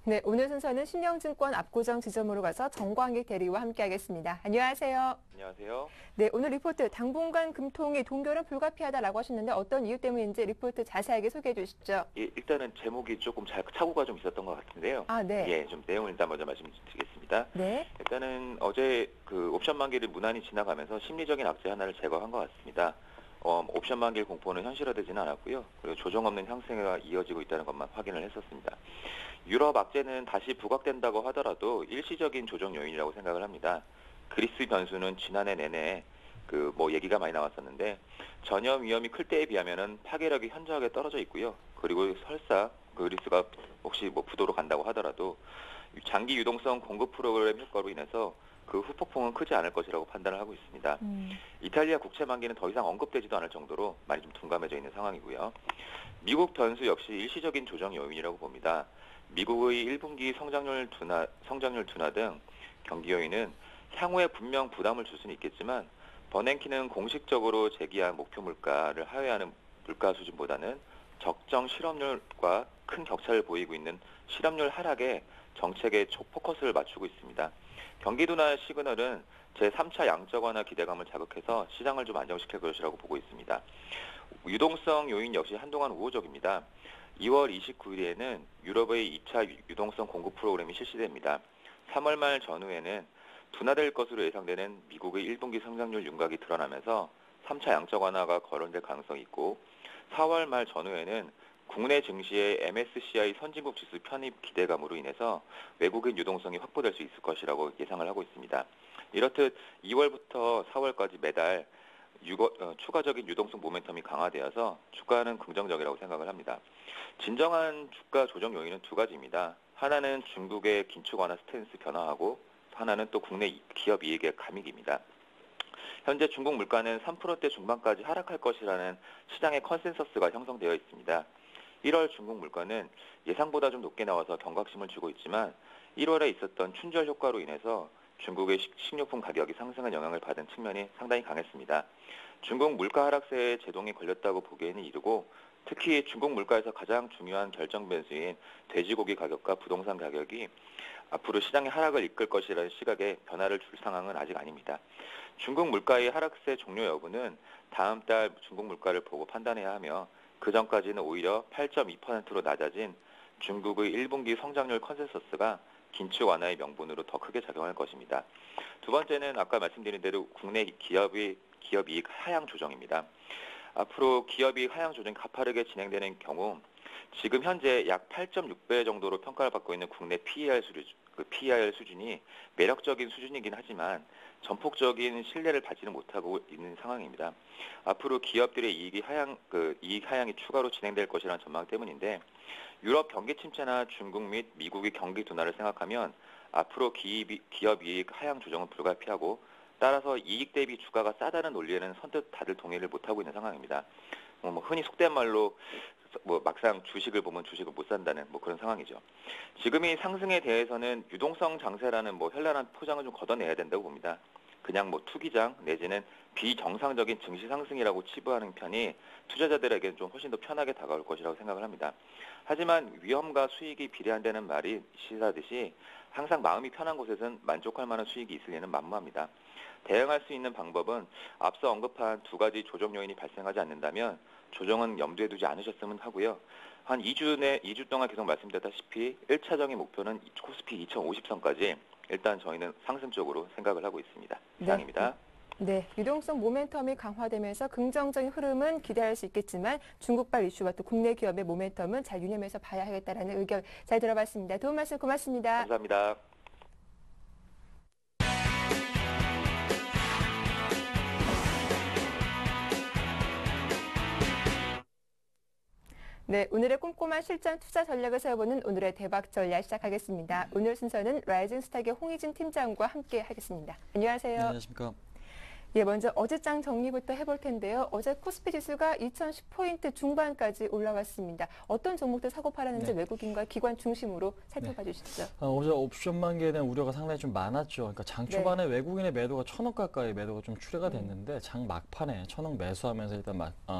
네, 오늘 순서는 신영증권 압구정 지점으로 가서 정광익 대리와 함께하겠습니다. 안녕하세요. 안녕하세요. 네, 오늘 리포트 당분간 금통위 동결은 불가피하다라고 하셨는데 어떤 이유 때문인지 리포트 자세하게 소개해 주시죠. 예, 일단은 제목이 조금 착오가 좀 있었던 것 같은데요. 아, 네. 예, 좀 내용을 일단 먼저 말씀드리겠습니다. 네. 일단은 어제 그 옵션 만기를 무난히 지나가면서 심리적인 악재 하나를 제거한 것 같습니다. 옵션 만기일 공포는 현실화되지는 않았고요. 그리고 조정 없는 향세가 이어지고 있다는 것만 확인을 했었습니다. 유럽 악재는 다시 부각된다고 하더라도 일시적인 조정 요인이라고 생각을 합니다. 그리스 변수는 지난해 내내 얘기가 많이 나왔었는데 전염 위험이 클 때에 비하면은 파괴력이 현저하게 떨어져 있고요. 그리고 설사 그리스가 혹시 부도로 간다고 하더라도 장기 유동성 공급 프로그램 효과로 인해서 그 후폭풍은 크지 않을 것이라고 판단을 하고 있습니다. 이탈리아 국채 만기는 더 이상 언급되지도 않을 정도로 많이 좀 둔감해져 있는 상황이고요. 미국 변수 역시 일시적인 조정 요인이라고 봅니다. 미국의 1분기 성장률 둔화 등 경기 요인은 향후에 분명 부담을 줄 수는 있겠지만 버냉키는 공식적으로 제기한 목표 물가를 하회하는 물가 수준보다는 적정 실업률과 큰 격차를 보이고 있는 실업률 하락에 정책의 포커스를 맞추고 있습니다. 경기 둔화 시그널은 제3차 양적 완화 기대감을 자극해서 시장을 좀 안정시킬 것이라고 보고 있습니다. 유동성 요인 역시 한동안 우호적입니다. 2월 29일에는 유럽의 2차 유동성 공급 프로그램이 실시됩니다. 3월 말 전후에는 둔화될 것으로 예상되는 미국의 1분기 성장률 윤곽이 드러나면서 3차 양적 완화가 거론될 가능성이 있고 4월 말 전후에는 국내 증시의 MSCI 선진국 지수 편입 기대감으로 인해서 외국인 유동성이 확보될 수 있을 것이라고 예상을 하고 있습니다. 이렇듯 2월부터 4월까지 매달 추가적인 유동성 모멘텀이 강화되어서 주가는 긍정적이라고 생각을 합니다. 진정한 주가 조정 요인은 두 가지입니다. 하나는 중국의 긴축 완화 스탠스 변화하고 하나는 또 국내 기업 이익의 감익입니다. 현재 중국 물가는 3%대 중반까지 하락할 것이라는 시장의 컨센서스가 형성되어 있습니다. 1월 중국 물가는 예상보다 좀 높게 나와서 경각심을 주고 있지만 1월에 있었던 춘절 효과로 인해서 중국의 식료품 가격이 상승한 영향을 받은 측면이 상당히 강했습니다. 중국 물가 하락세에 제동이 걸렸다고 보기에는 이르고 특히 중국 물가에서 가장 중요한 결정 변수인 돼지고기 가격과 부동산 가격이 앞으로 시장의 하락을 이끌 것이라는 시각에 변화를 줄 상황은 아직 아닙니다. 중국 물가의 하락세 종료 여부는 다음 달 중국 물가를 보고 판단해야 하며 그 전까지는 오히려 8.2%로 낮아진 중국의 1분기 성장률 컨센서스가 긴축 완화의 명분으로 더 크게 작용할 것입니다. 두 번째는 아까 말씀드린 대로 국내 기업 이익 하향 조정입니다. 앞으로 기업 이익 하향 조정이 가파르게 진행되는 경우 지금 현재 약 8.6배 정도로 평가를 받고 있는 국내 PER 수준이 매력적인 수준이긴 하지만 전폭적인 신뢰를 받지는 못하고 있는 상황입니다. 앞으로 기업들의 이익 하향이 추가로 진행될 것이라는 전망 때문인데 유럽 경기 침체나 중국 및 미국의 경기 둔화를 생각하면 앞으로 기업 이익 하향 조정은 불가피하고 따라서 이익 대비 주가가 싸다는 논리에는 선뜻 다들 동의를 못하고 있는 상황입니다. 흔히 속된 말로 막상 주식을 보면 주식을 못 산다는 그런 상황이죠. 지금의 상승에 대해서는 유동성 장세라는 현란한 포장을 좀 걷어내야 된다고 봅니다. 그냥 투기장 내지는 비정상적인 증시 상승이라고 치부하는 편이 투자자들에게는 좀 훨씬 더 편하게 다가올 것이라고 생각을 합니다. 하지만 위험과 수익이 비례한다는 말이 시사하듯이 항상 마음이 편한 곳에서는 만족할 만한 수익이 있을 리는 만무합니다. 대응할 수 있는 방법은 앞서 언급한 두 가지 조정 요인이 발생하지 않는다면 조정은 염두에 두지 않으셨으면 하고요. 한 2주 동안 계속 말씀드렸다시피 1차적인 목표는 코스피 2050선까지 일단 저희는 상승 쪽으로 생각을 하고 있습니다. 이상입니다. 네, 유동성 모멘텀이 강화되면서 긍정적인 흐름은 기대할 수 있겠지만 중국발 이슈와 또 국내 기업의 모멘텀은 잘 유념해서 봐야 하겠다라는 의견 잘 들어봤습니다. 도움 말씀 고맙습니다. 감사합니다. 네, 오늘의 꼼꼼한 실전 투자 전략을 세워보는 오늘의 대박 전략 시작하겠습니다. 오늘 순서는 라이징 스탁의 홍희진 팀장과 함께 하겠습니다. 안녕하세요. 네, 안녕하십니까. 예, 먼저 어제장 정리부터 해볼 텐데요. 어제 코스피 지수가 2010포인트 중반까지 올라왔습니다. 어떤 종목들 사고 팔았는지 외국인과 기관 중심으로 살펴봐 주시죠. 어제 옵션 만기에 대한 우려가 상당히 좀 많았죠. 그러니까 장 초반에 외국인의 매도가 1,000억 가까이 매도가 좀 출회가 됐는데 장 막판에 1,000억 매수하면서 일단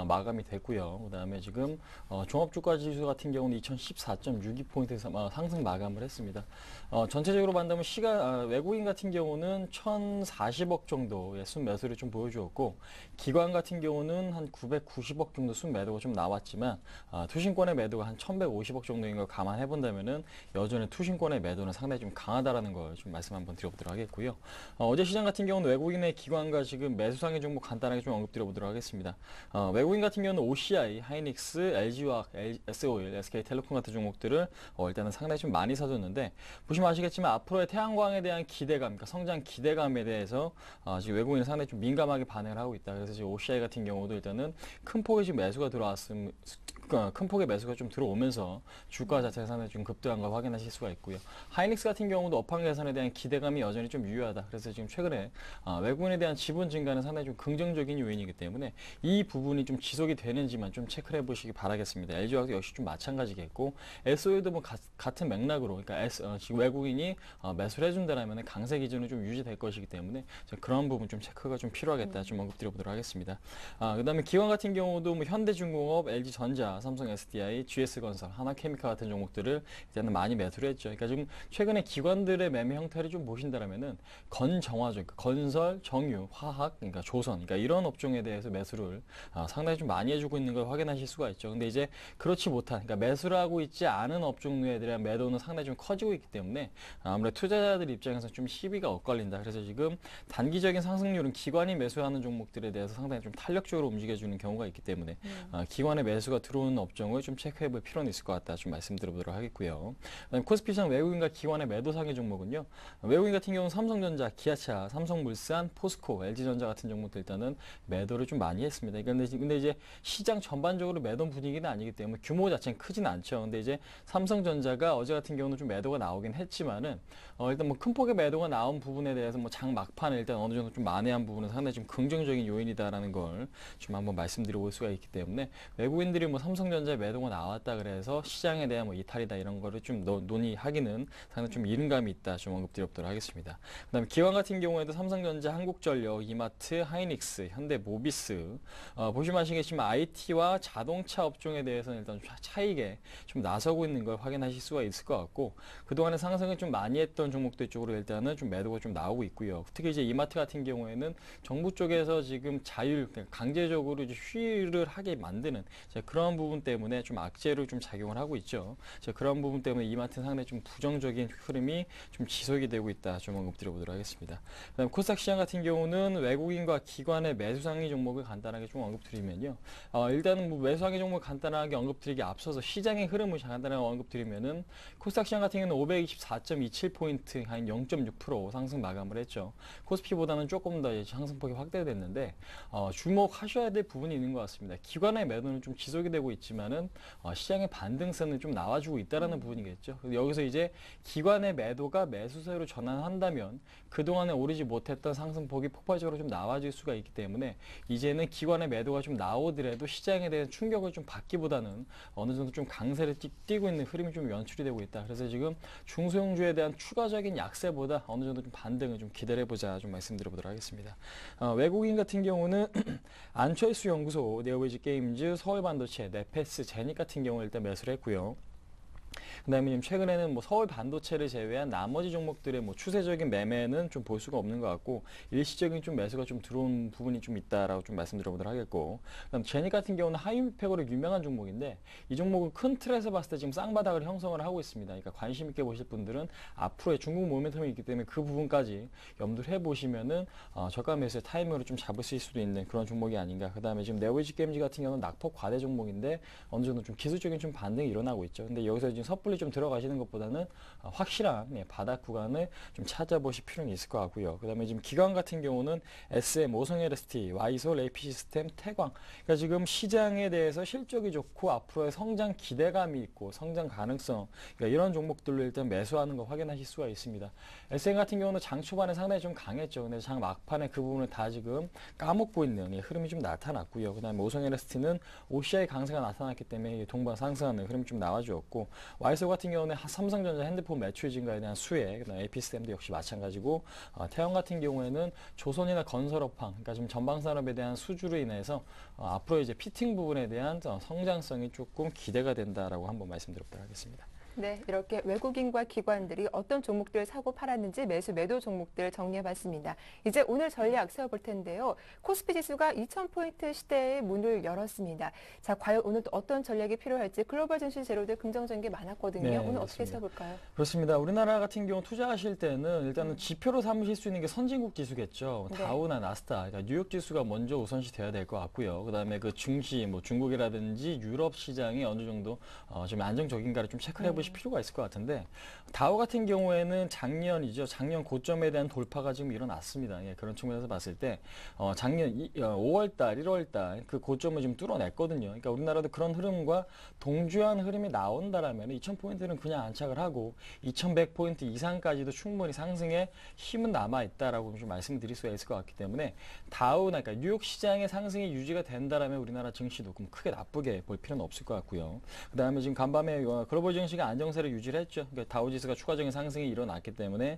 마감이 됐고요. 그다음에 지금 종합주가 지수 같은 경우는 2014.62포인트에서 상승 마감을 했습니다. 전체적으로 본다면 외국인 같은 경우는 1,040억 정도의 순매수를 좀 보여주었고, 기관 같은 경우는 한 990억 정도 순매도가 좀 나왔지만 투신권의 매도가 한 1,150억 정도인 걸 감안해 본다면은 여전히 투신권의 매도는 상당히 좀 강하다라는 걸 좀 말씀 한번 드려보도록 하겠고요. 어제 시장 같은 경우는 외국인의 기관과 지금 매수상의 종목 간단하게 좀 언급드려보도록 하겠습니다. 외국인 같은 경우는 OCI, 하이닉스, LG화학, SO일, SK텔레콤 같은 종목들을 일단은 상당히 좀 많이 사줬는데, 보시면 아시겠지만 앞으로의 태양광에 대한 기대감, 그러니까 성장 기대감에 대해서 지금 외국인은 상당히 좀 민감하게 반응을 하고 있다. 그래서 지금 OCI 같은 경우도 일단은 큰 폭의 지금 매수가 큰 폭의 매수가 좀 들어오면서 주가 자체가 상당히 좀 급등한 걸 확인하실 수가 있고요. 하이닉스 같은 경우도 업황 개선에 대한 기대감이 여전히 좀 유효하다. 그래서 지금 최근에 외국인에 대한 지분 증가는 상당히 좀 긍정적인 요인이기 때문에 이 부분이 좀 지속이 되는지만 좀 체크를 해보시기 바라겠습니다. LG화학도 역시 좀 마찬가지겠고, SO일도 뭐 같은 맥락으로, 그러니까 지금 외국인이 매수를 해준다라면 강세 기준은 좀 유지될 것이기 때문에 그런 부분 좀 체크가 좀 필요하겠다. 좀 언급드려보도록 하겠습니다. 그다음에 기관 같은 경우도 뭐 현대중공업, LG전자, 삼성 SDI, GS건설, 하나케미칼 같은 종목들을 일단은 많이 매수를 했죠. 그러니까 지금 최근에 기관들의 매매 형태를 좀 보신다면은 건정화죠. 그러니까 건설, 정유, 화학, 그러니까 조선, 그러니까 이런 업종에 대해서 매수를 상당히 좀 많이 해주고 있는 걸 확인하실 수가 있죠. 근데 이제 그렇지 못한, 그러니까 매수를 하고 있지 않은 업종에 대한 매도는 상당히 좀 커지고 있기 때문에 아무래도 투자자들 입장에서 좀 시비가 엇갈린다. 그래서 지금 단기적인 상승률은 기관이 매수하는 종목들에 대해서 상당히 좀 탄력적으로 움직여주는 경우가 있기 때문에 기관의 매수가 들어오는 업종을 좀 체크해볼 필요는 있을 것 같다. 좀 말씀드려보도록 하겠고요. 그다음에 코스피 시장 외국인과 기관의 매도 상의 종목은요. 외국인 같은 경우는 삼성전자, 기아차, 삼성물산, 포스코, LG전자 같은 종목들 일단은 매도를 좀 많이 했습니다. 근데 이제 시장 전반적으로 매도 분위기는 아니기 때문에 규모 자체는 크진 않죠. 근데 이제 삼성전자가 어제 같은 경우는 좀 매도가 나오긴 했지만은 일단 뭐 큰 폭의 매도가 나온 부분에 대해서 뭐 장 막판에 일단 어느 정도 좀 만회한 부분은 상당히 좀 긍정적인 요인이다라는 걸 좀 한번 말씀드려볼 수가 있기 때문에 외국인들이 뭐 삼성전자에 매도가 나왔다 그래서 시장에 대한 뭐 이탈이다 이런 거를 좀 논의하기는 상당히 좀 이른감이 있다. 좀 언급드려보도록 하겠습니다. 그다음에 기관 같은 경우에도 삼성전자, 한국전력, 이마트, 하이닉스, 현대모비스 보시면 아시겠지만 IT와 자동차 업종에 대해서는 일단 차익에 좀 나서고 있는 걸 확인하실 수가 있을 것 같고, 그동안에 상승을 좀 많이 했던 종목들 쪽으로 일단은 좀 매도가 좀 나오고 있고요. 특히 이제 이마트 같은 경우에는 정부 쪽에서 지금 강제적으로 이제 휴일을 하게 만드는 그런 부분 때문에 좀 악재로 좀 작용을 하고 있죠. 그런 부분 때문에 이마트는 상당히 좀 부정적인 흐름이 좀 지속이 되고 있다. 좀 언급드려보도록 하겠습니다. 그다음 코스닥 시장 같은 경우는 외국인과 기관의 매수상위 종목을 간단하게 좀 언급드리면요. 일단은 뭐 매수상위 종목 간단하게 언급드리기 앞서서 시장의 흐름을 간단하게 언급드리면은 코스닥 시장 같은 경우는 524.27포인트 한 0.6% 상승 마감을 했죠. 코스피보다는 조금 더 상승폭이 확대됐는데 주목하셔야 될 부분이 있는 것 같습니다. 기관의 매도는 좀 지속이 되고 있지만은 시장의 반등세는 좀 나와주고 있다라는 부분이겠죠. 여기서 이제 기관의 매도가 매수세로 전환한다면 그동안에 오르지 못했던 상승폭이 폭발적으로 좀 나와줄 수가 있기 때문에 이제는 기관의 매도가 좀 나오더라도 시장에 대한 충격을 좀 받기보다는 어느 정도 좀 강세를 띄고 있는 흐름이 좀 연출이 되고 있다. 그래서 지금 중소형주에 대한 추가적인 약세보다 어느 정도 좀 반등을 좀 기다려보자. 좀 말씀드려보도록 하겠습니다. 외국인 같은 경우는 안철수 연구소, 네오베이지 게임즈, 서울반도체, 네페스, 제닉 같은 경우 일단 매수를 했고요. 그다음에 최근에는 뭐 서울 반도체를 제외한 나머지 종목들의 뭐 추세적인 매매는 좀 볼 수가 없는 것 같고 일시적인 좀 매수가 좀 들어온 부분이 좀 있다라고 좀 말씀드려보도록 하겠고, 그다음 제닉 같은 경우는 하이팩으로 유명한 종목인데 이 종목은 큰 틀에서 봤을 때 지금 쌍바닥을 형성을 하고 있습니다. 그러니까 관심 있게 보실 분들은 앞으로의 중국 모멘텀이 있기 때문에 그 부분까지 염두를 해보시면은 저가 매수의 타이밍으로 좀 잡으실 수도 있는 그런 종목이 아닌가. 그다음에 지금 네오베이지 게임즈 같은 경우는 낙폭 과대 종목인데 어느 정도 좀 기술적인 좀 반등이 일어나고 있죠. 근데 여기서 지금 섣불리 섣불리 좀 들어가시는 것보다는 확실한 바닥 구간을 좀 찾아보실 필요는 있을 것 같고요. 그다음에 지금 기관 같은 경우는 SM, 오성LST, 와이솔, AP시스템, 태광. 그러니까 지금 시장에 대해서 실적이 좋고 앞으로의 성장 기대감이 있고 성장 가능성, 그러니까 이런 종목들로 일단 매수하는 거 확인하실 수가 있습니다. SM 같은 경우는 장 초반에 상당히 좀 강했죠. 근데 장 막판에 그 부분을 다 지금 까먹고 있는 흐름이 좀 나타났고요. 그다음에 오성LST는 OCI 강세가 나타났기 때문에 동반 상승하는 흐름이 좀 나와주었고, 와이솔 같은 경우는 삼성전자 핸드폰 매출 증가에 대한 수혜, 그다음에 AP시스템도 역시 마찬가지고, 태영 같은 경우에는 조선이나 건설업황, 그러니까 지금 전방산업에 대한 수주로 인해서 앞으로 이제 피팅 부분에 대한 성장성이 조금 기대가 된다라고 한번 말씀드리도록 하겠습니다. 네, 이렇게 외국인과 기관들이 어떤 종목들을 사고 팔았는지 매수 매도 종목들 정리해봤습니다. 이제 오늘 전략 세워볼 텐데요. 코스피 지수가 2000포인트 시대의 문을 열었습니다. 자, 과연 오늘 또 어떤 전략이 필요할지 글로벌 증시 재료들 긍정적인 게 많았거든요. 네, 오늘 어떻게 맞습니다. 세워볼까요? 그렇습니다. 우리나라 같은 경우 투자하실 때는 일단은 지표로 삼으실 수 있는 게 선진국 지수겠죠. 네. 다우나 나스닥, 그러니까 뉴욕 지수가 먼저 우선시 돼야 될 것 같고요. 그다음에 그 중시, 뭐 중국이라든지 유럽 시장이 어느 정도 좀 안정적인가를 좀 체크해 보실 필요가 있을 것 같은데, 다우 같은 경우에는 작년 고점에 대한 돌파가 지금 일어났습니다. 예, 그런 측면에서 봤을 때 작년 5월달, 1월달 그 고점을 지금 뚫어냈거든요. 그러니까 우리나라도 그런 흐름과 동주한 흐름이 나온다라면 2000포인트는 그냥 안착을 하고 2100포인트 이상까지도 충분히 상승에 힘은 남아있다라고 좀 말씀드릴 수가 있을 것 같기 때문에 다우나 그러니까 뉴욕 시장의 상승이 유지가 된다라면 우리나라 증시도 그럼 크게 나쁘게 볼 필요는 없을 것 같고요. 그다음에 지금 간밤에 글로벌 증시가 안정세를 유지를 했죠. 그러니까 다우지수가 추가적인 상승이 일어났기 때문에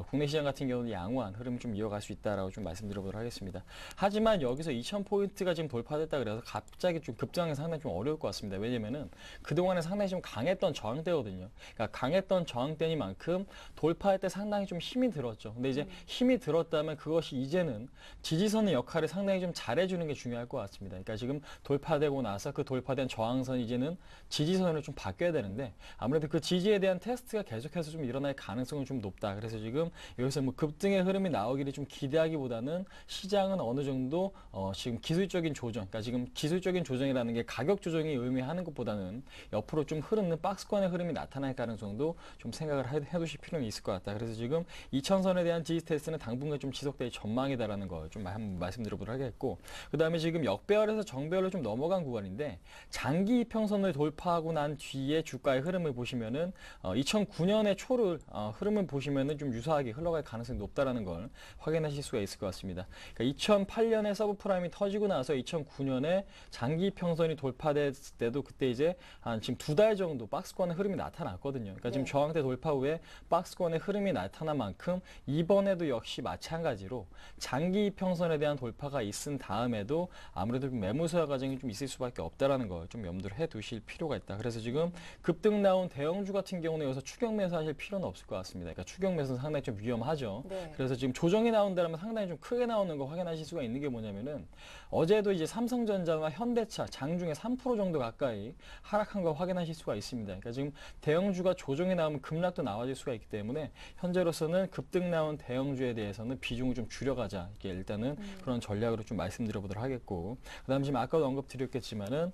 국내 시장 같은 경우는 양호한 흐름을 좀 이어갈 수 있다라고 좀 말씀드려보도록 하겠습니다. 하지만 여기서 2000포인트가 지금 돌파됐다 그래서 갑자기 좀 급등하기 상당히 좀 어려울 것 같습니다. 왜냐면은 그동안에 상당히 좀 강했던 저항대거든요. 그러니까 강했던 저항대니만큼 돌파할 때 상당히 좀 힘이 들었죠. 근데 이제 힘이 들었다면 그것이 이제는 지지선의 역할을 상당히 좀 잘해주는 게 중요할 것 같습니다. 그러니까 지금 돌파되고 나서 그 돌파된 저항선이 이제는 지지선으로 좀 바뀌어야 되는데, 아무래도 그 지지에 대한 테스트가 계속해서 좀 일어날 가능성은 좀 높다. 그래서 지금 여기서 뭐 급등의 흐름이 나오기를 좀 기대하기보다는 시장은 어느 정도 지금 기술적인 조정, 그러니까 지금 기술적인 조정이라는 게 가격 조정이 의미하는 것보다는 옆으로 좀 흐르는 박스권의 흐름이 나타날 가능성도 좀 생각을 해두실 필요는 있을 것 같다. 그래서 지금 2000선에 대한 지지 테스트는 당분간 좀 지속될 전망이다라는 걸 좀 한번 말씀드려보도록 하겠고, 그 다음에 지금 역배열에서 정배열로 좀 넘어간 구간인데, 장기 이평선을 돌파하고 난 뒤에 주가의 흐름을 보시면은 2009년의 초를 흐름을 보시면은 좀 유사하게 흘러갈 가능성이 높다라는 걸 확인하실 수가 있을 것 같습니다. 그러니까 2008년에 서브프라임이 터지고 나서 2009년에 장기 이평선이 돌파됐을 때도 그때 이제 한 지금 2달 정도 박스권의 흐름이 나타났거든요. 그러니까 지금 저항대 돌파 후에 박스권의 흐름이 나타난 만큼 이번에도 역시 마찬가지로 장기 이평선에 대한 돌파가 있은 다음에도 아무래도 매물 소화 과정이 좀 있을 수밖에 없다라는 걸 좀 염두를 해 두실 필요가 있다. 그래서 지금 급등 나온 대형주 같은 경우는 여기서 추격 매수하실 필요는 없을 것 같습니다. 그러니까 추격 매수는 상당히 좀 위험하죠. 네. 그래서 지금 조정이 나온다면 상당히 좀 크게 나오는 거 확인하실 수가 있는 게 뭐냐면은, 어제도 이제 삼성전자와 현대차 장중에 3% 정도 가까이 하락한 거 확인하실 수가 있습니다. 그러니까 지금 대형주가 조정이 나오면 급락도 나와줄 수가 있기 때문에 현재로서는 급등 나온 대형주에 대해서는 비중을 좀 줄여가자, 이게 일단은 그런 전략으로 좀 말씀드려보도록 하겠고, 그다음 지금 아까도 언급드렸겠지만은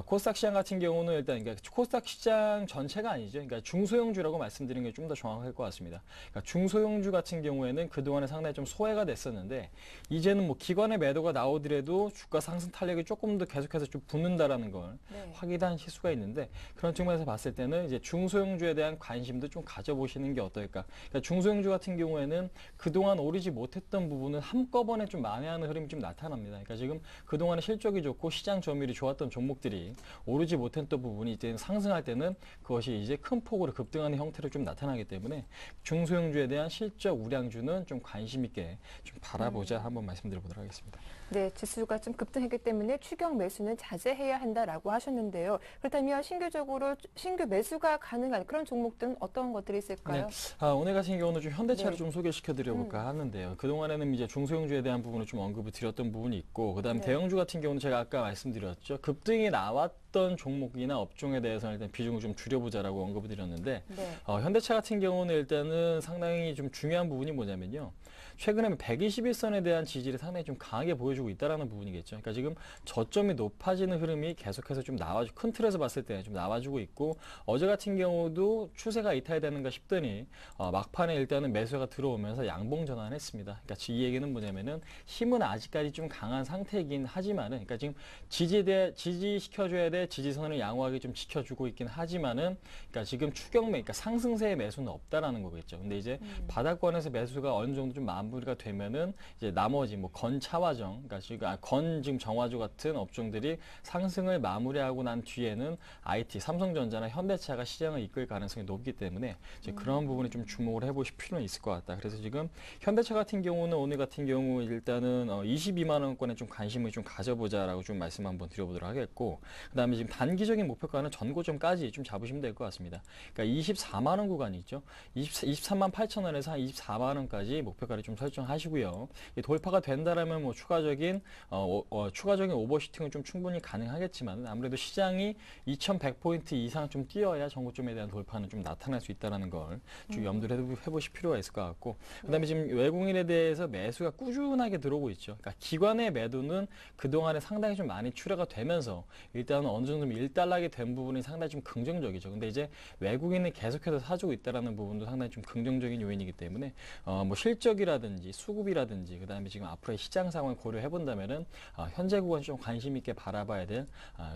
코스닥 시장 같은 경우는 일단 그러니까 코스닥 시장 전체가 아니죠. 그러니까 중소형주라고 말씀드리는 게 좀 더 정확할 것 같습니다. 그러니까 중소형주 같은 경우에는 그동안에 상당히 좀 소외가 됐었는데, 이제는 뭐 기관의 매도가 나오더라도 주가 상승 탄력이 조금 더 계속해서 좀 붙는다라는 걸 확인하실 수가 있는데, 그런 측면에서 봤을 때는 이제 중소형주에 대한 관심도 좀 가져보시는 게 어떨까. 그러니까 중소형주 같은 경우에는 그동안 오르지 못했던 부분은 한꺼번에 좀 만회하는 흐름이 좀 나타납니다. 그러니까 지금 그동안에 실적이 좋고 시장 점유율이 좋았던 종목들이 오르지 못했던 부분이 이제 상승할 때는 그것이 이제 큰 폭으로 급등하는 형태로 좀 나타나기 때문에 중소형주에 대한 실적 우량주는 좀 관심 있게 좀 바라보자 한번 말씀드려보도록 하겠습니다. 네, 지수가 좀 급등했기 때문에 추격 매수는 자제해야 한다라고 하셨는데요. 그렇다면 신규 매수가 가능한 그런 종목들은 어떤 것들이 있을까요? 네. 오늘 같은 경우는 좀 현대차를 좀 소개시켜드려볼까 하는데요. 그동안에는 이제 중소형주에 대한 부분을 좀 언급을 드렸던 부분이 있고, 그다음 대형주 같은 경우는 제가 아까 말씀드렸죠. 급등이 나왔던 종목이나 업종에 대해서는 일단 비중을 좀 줄여보자라고 언급을 드렸는데, 현대차 같은 경우는 일단은 상당히 좀 중요한 부분이 뭐냐면요. 최근에 121선에 대한 지지를 상당히 좀 강하게 보여주고 있다는 부분이겠죠. 그러니까 지금 저점이 높아지는 흐름이 계속해서 좀 큰 틀에서 봤을 때 좀 나와주고 있고, 어제 같은 경우도 추세가 이탈되는가 싶더니 막판에 일단은 매수가 들어오면서 양봉 전환했습니다. 그러니까 이 얘기는 뭐냐면은 힘은 아직까지 좀 강한 상태이긴 하지만은, 그러니까 지금 지지시켜줘야 돼 지지선을 양호하게 좀 지켜주고 있긴 하지만은, 그러니까 지금 그러니까 상승세의 매수는 없다라는 거겠죠. 근데 이제 바닥권에서 매수가 어느 정도 좀 마무리가 되면은 이제 나머지 뭐 건차화정, 그러니까 지금 정화조 같은 업종들이 상승을 마무리하고 난 뒤에는 IT, 삼성전자나 현대차가 시장을 이끌 가능성이 높기 때문에 이제 그런 부분에 좀 주목을 해보실 필요는 있을 것 같다. 그래서 지금 현대차 같은 경우는 오늘 같은 경우 일단은 22만 원권에 좀 관심을 좀 가져보자라고 좀 말씀 한번 드려보도록 하겠고, 그다음에 지금 단기적인 목표가는 전고점까지 좀 잡으시면 될 것 같습니다. 그러니까 24만 원 구간이 있죠. 23만 8천 원에서 한 24만 원까지 목표가를 좀 설정하시고요. 돌파가 된다라면 뭐 추가적인 오버슈팅은 좀 충분히 가능하겠지만, 아무래도 시장이 2100포인트 이상 좀 뛰어야 전고점에 대한 돌파는 좀 나타날 수 있다는 걸 좀 염두를 해보실 필요가 있을 것 같고, 그다음에 지금 외국인에 대해서 매수가 꾸준하게 들어오고 있죠. 그러니까 기관의 매도는 그동안에 상당히 좀 많이 출하가 되면서 일단은 어느 정도 일단락이 된 부분이 상당히 좀 긍정적이죠. 근데 이제 외국인이 계속해서 사주고 있다는 부분도 상당히 좀 긍정적인 요인이기 때문에 뭐 실적이라든지 수급이라든지 그다음에 지금 앞으로의 시장 상황을 고려해 본다면은 현재 구간 좀 관심 있게 바라봐야 될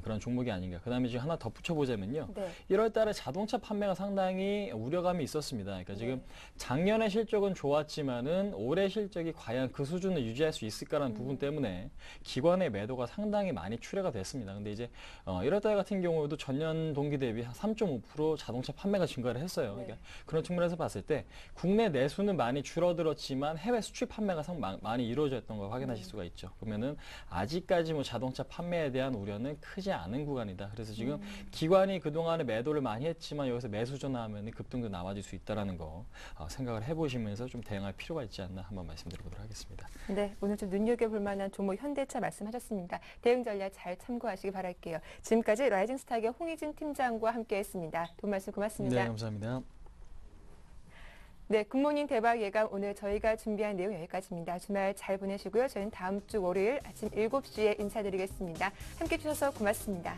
그런 종목이 아닌가. 그다음에 지금 하나 덧붙여 보자면요. 네. 1월 달에 자동차 판매가 상당히 우려감이 있었습니다. 그러니까 지금 작년의 실적은 좋았지만은 올해 실적이 과연 그 수준을 유지할 수 있을까라는 부분 때문에 기관의 매도가 상당히 많이 출회가 됐습니다. 근데 이제 1월 달 같은 경우에도 전년 동기 대비 한 3.5% 자동차 판매가 증가를 했어요. 그러니까 그런 측면에서 봤을 때 국내 내수는 많이 줄어들었지만 해외 수출 판매가 많이 이루어졌던 걸 확인하실 수가 있죠. 그러면은 아직까지 뭐 자동차 판매에 대한 우려는 크지 않은 구간이다. 그래서 지금 기관이 그동안에 매도를 많이 했지만 여기서 매수 전환하면 급등도 나와질 수 있다는 거 생각을 해보시면서 좀 대응할 필요가 있지 않나 한번 말씀드려보도록 하겠습니다. 네, 오늘 좀 눈여겨볼 만한 종목 현대차 말씀하셨습니다. 대응 전략 잘 참고하시기 바랄게요. 지금까지 라이징 스타의 홍희진 팀장과 함께했습니다. 도움 말씀 고맙습니다. 네, 감사합니다. 네, 굿모닝 대박 예감 오늘 저희가 준비한 내용 여기까지입니다. 주말 잘 보내시고요. 저희는 다음 주 월요일 아침 7시에 인사드리겠습니다. 함께해 주셔서 고맙습니다.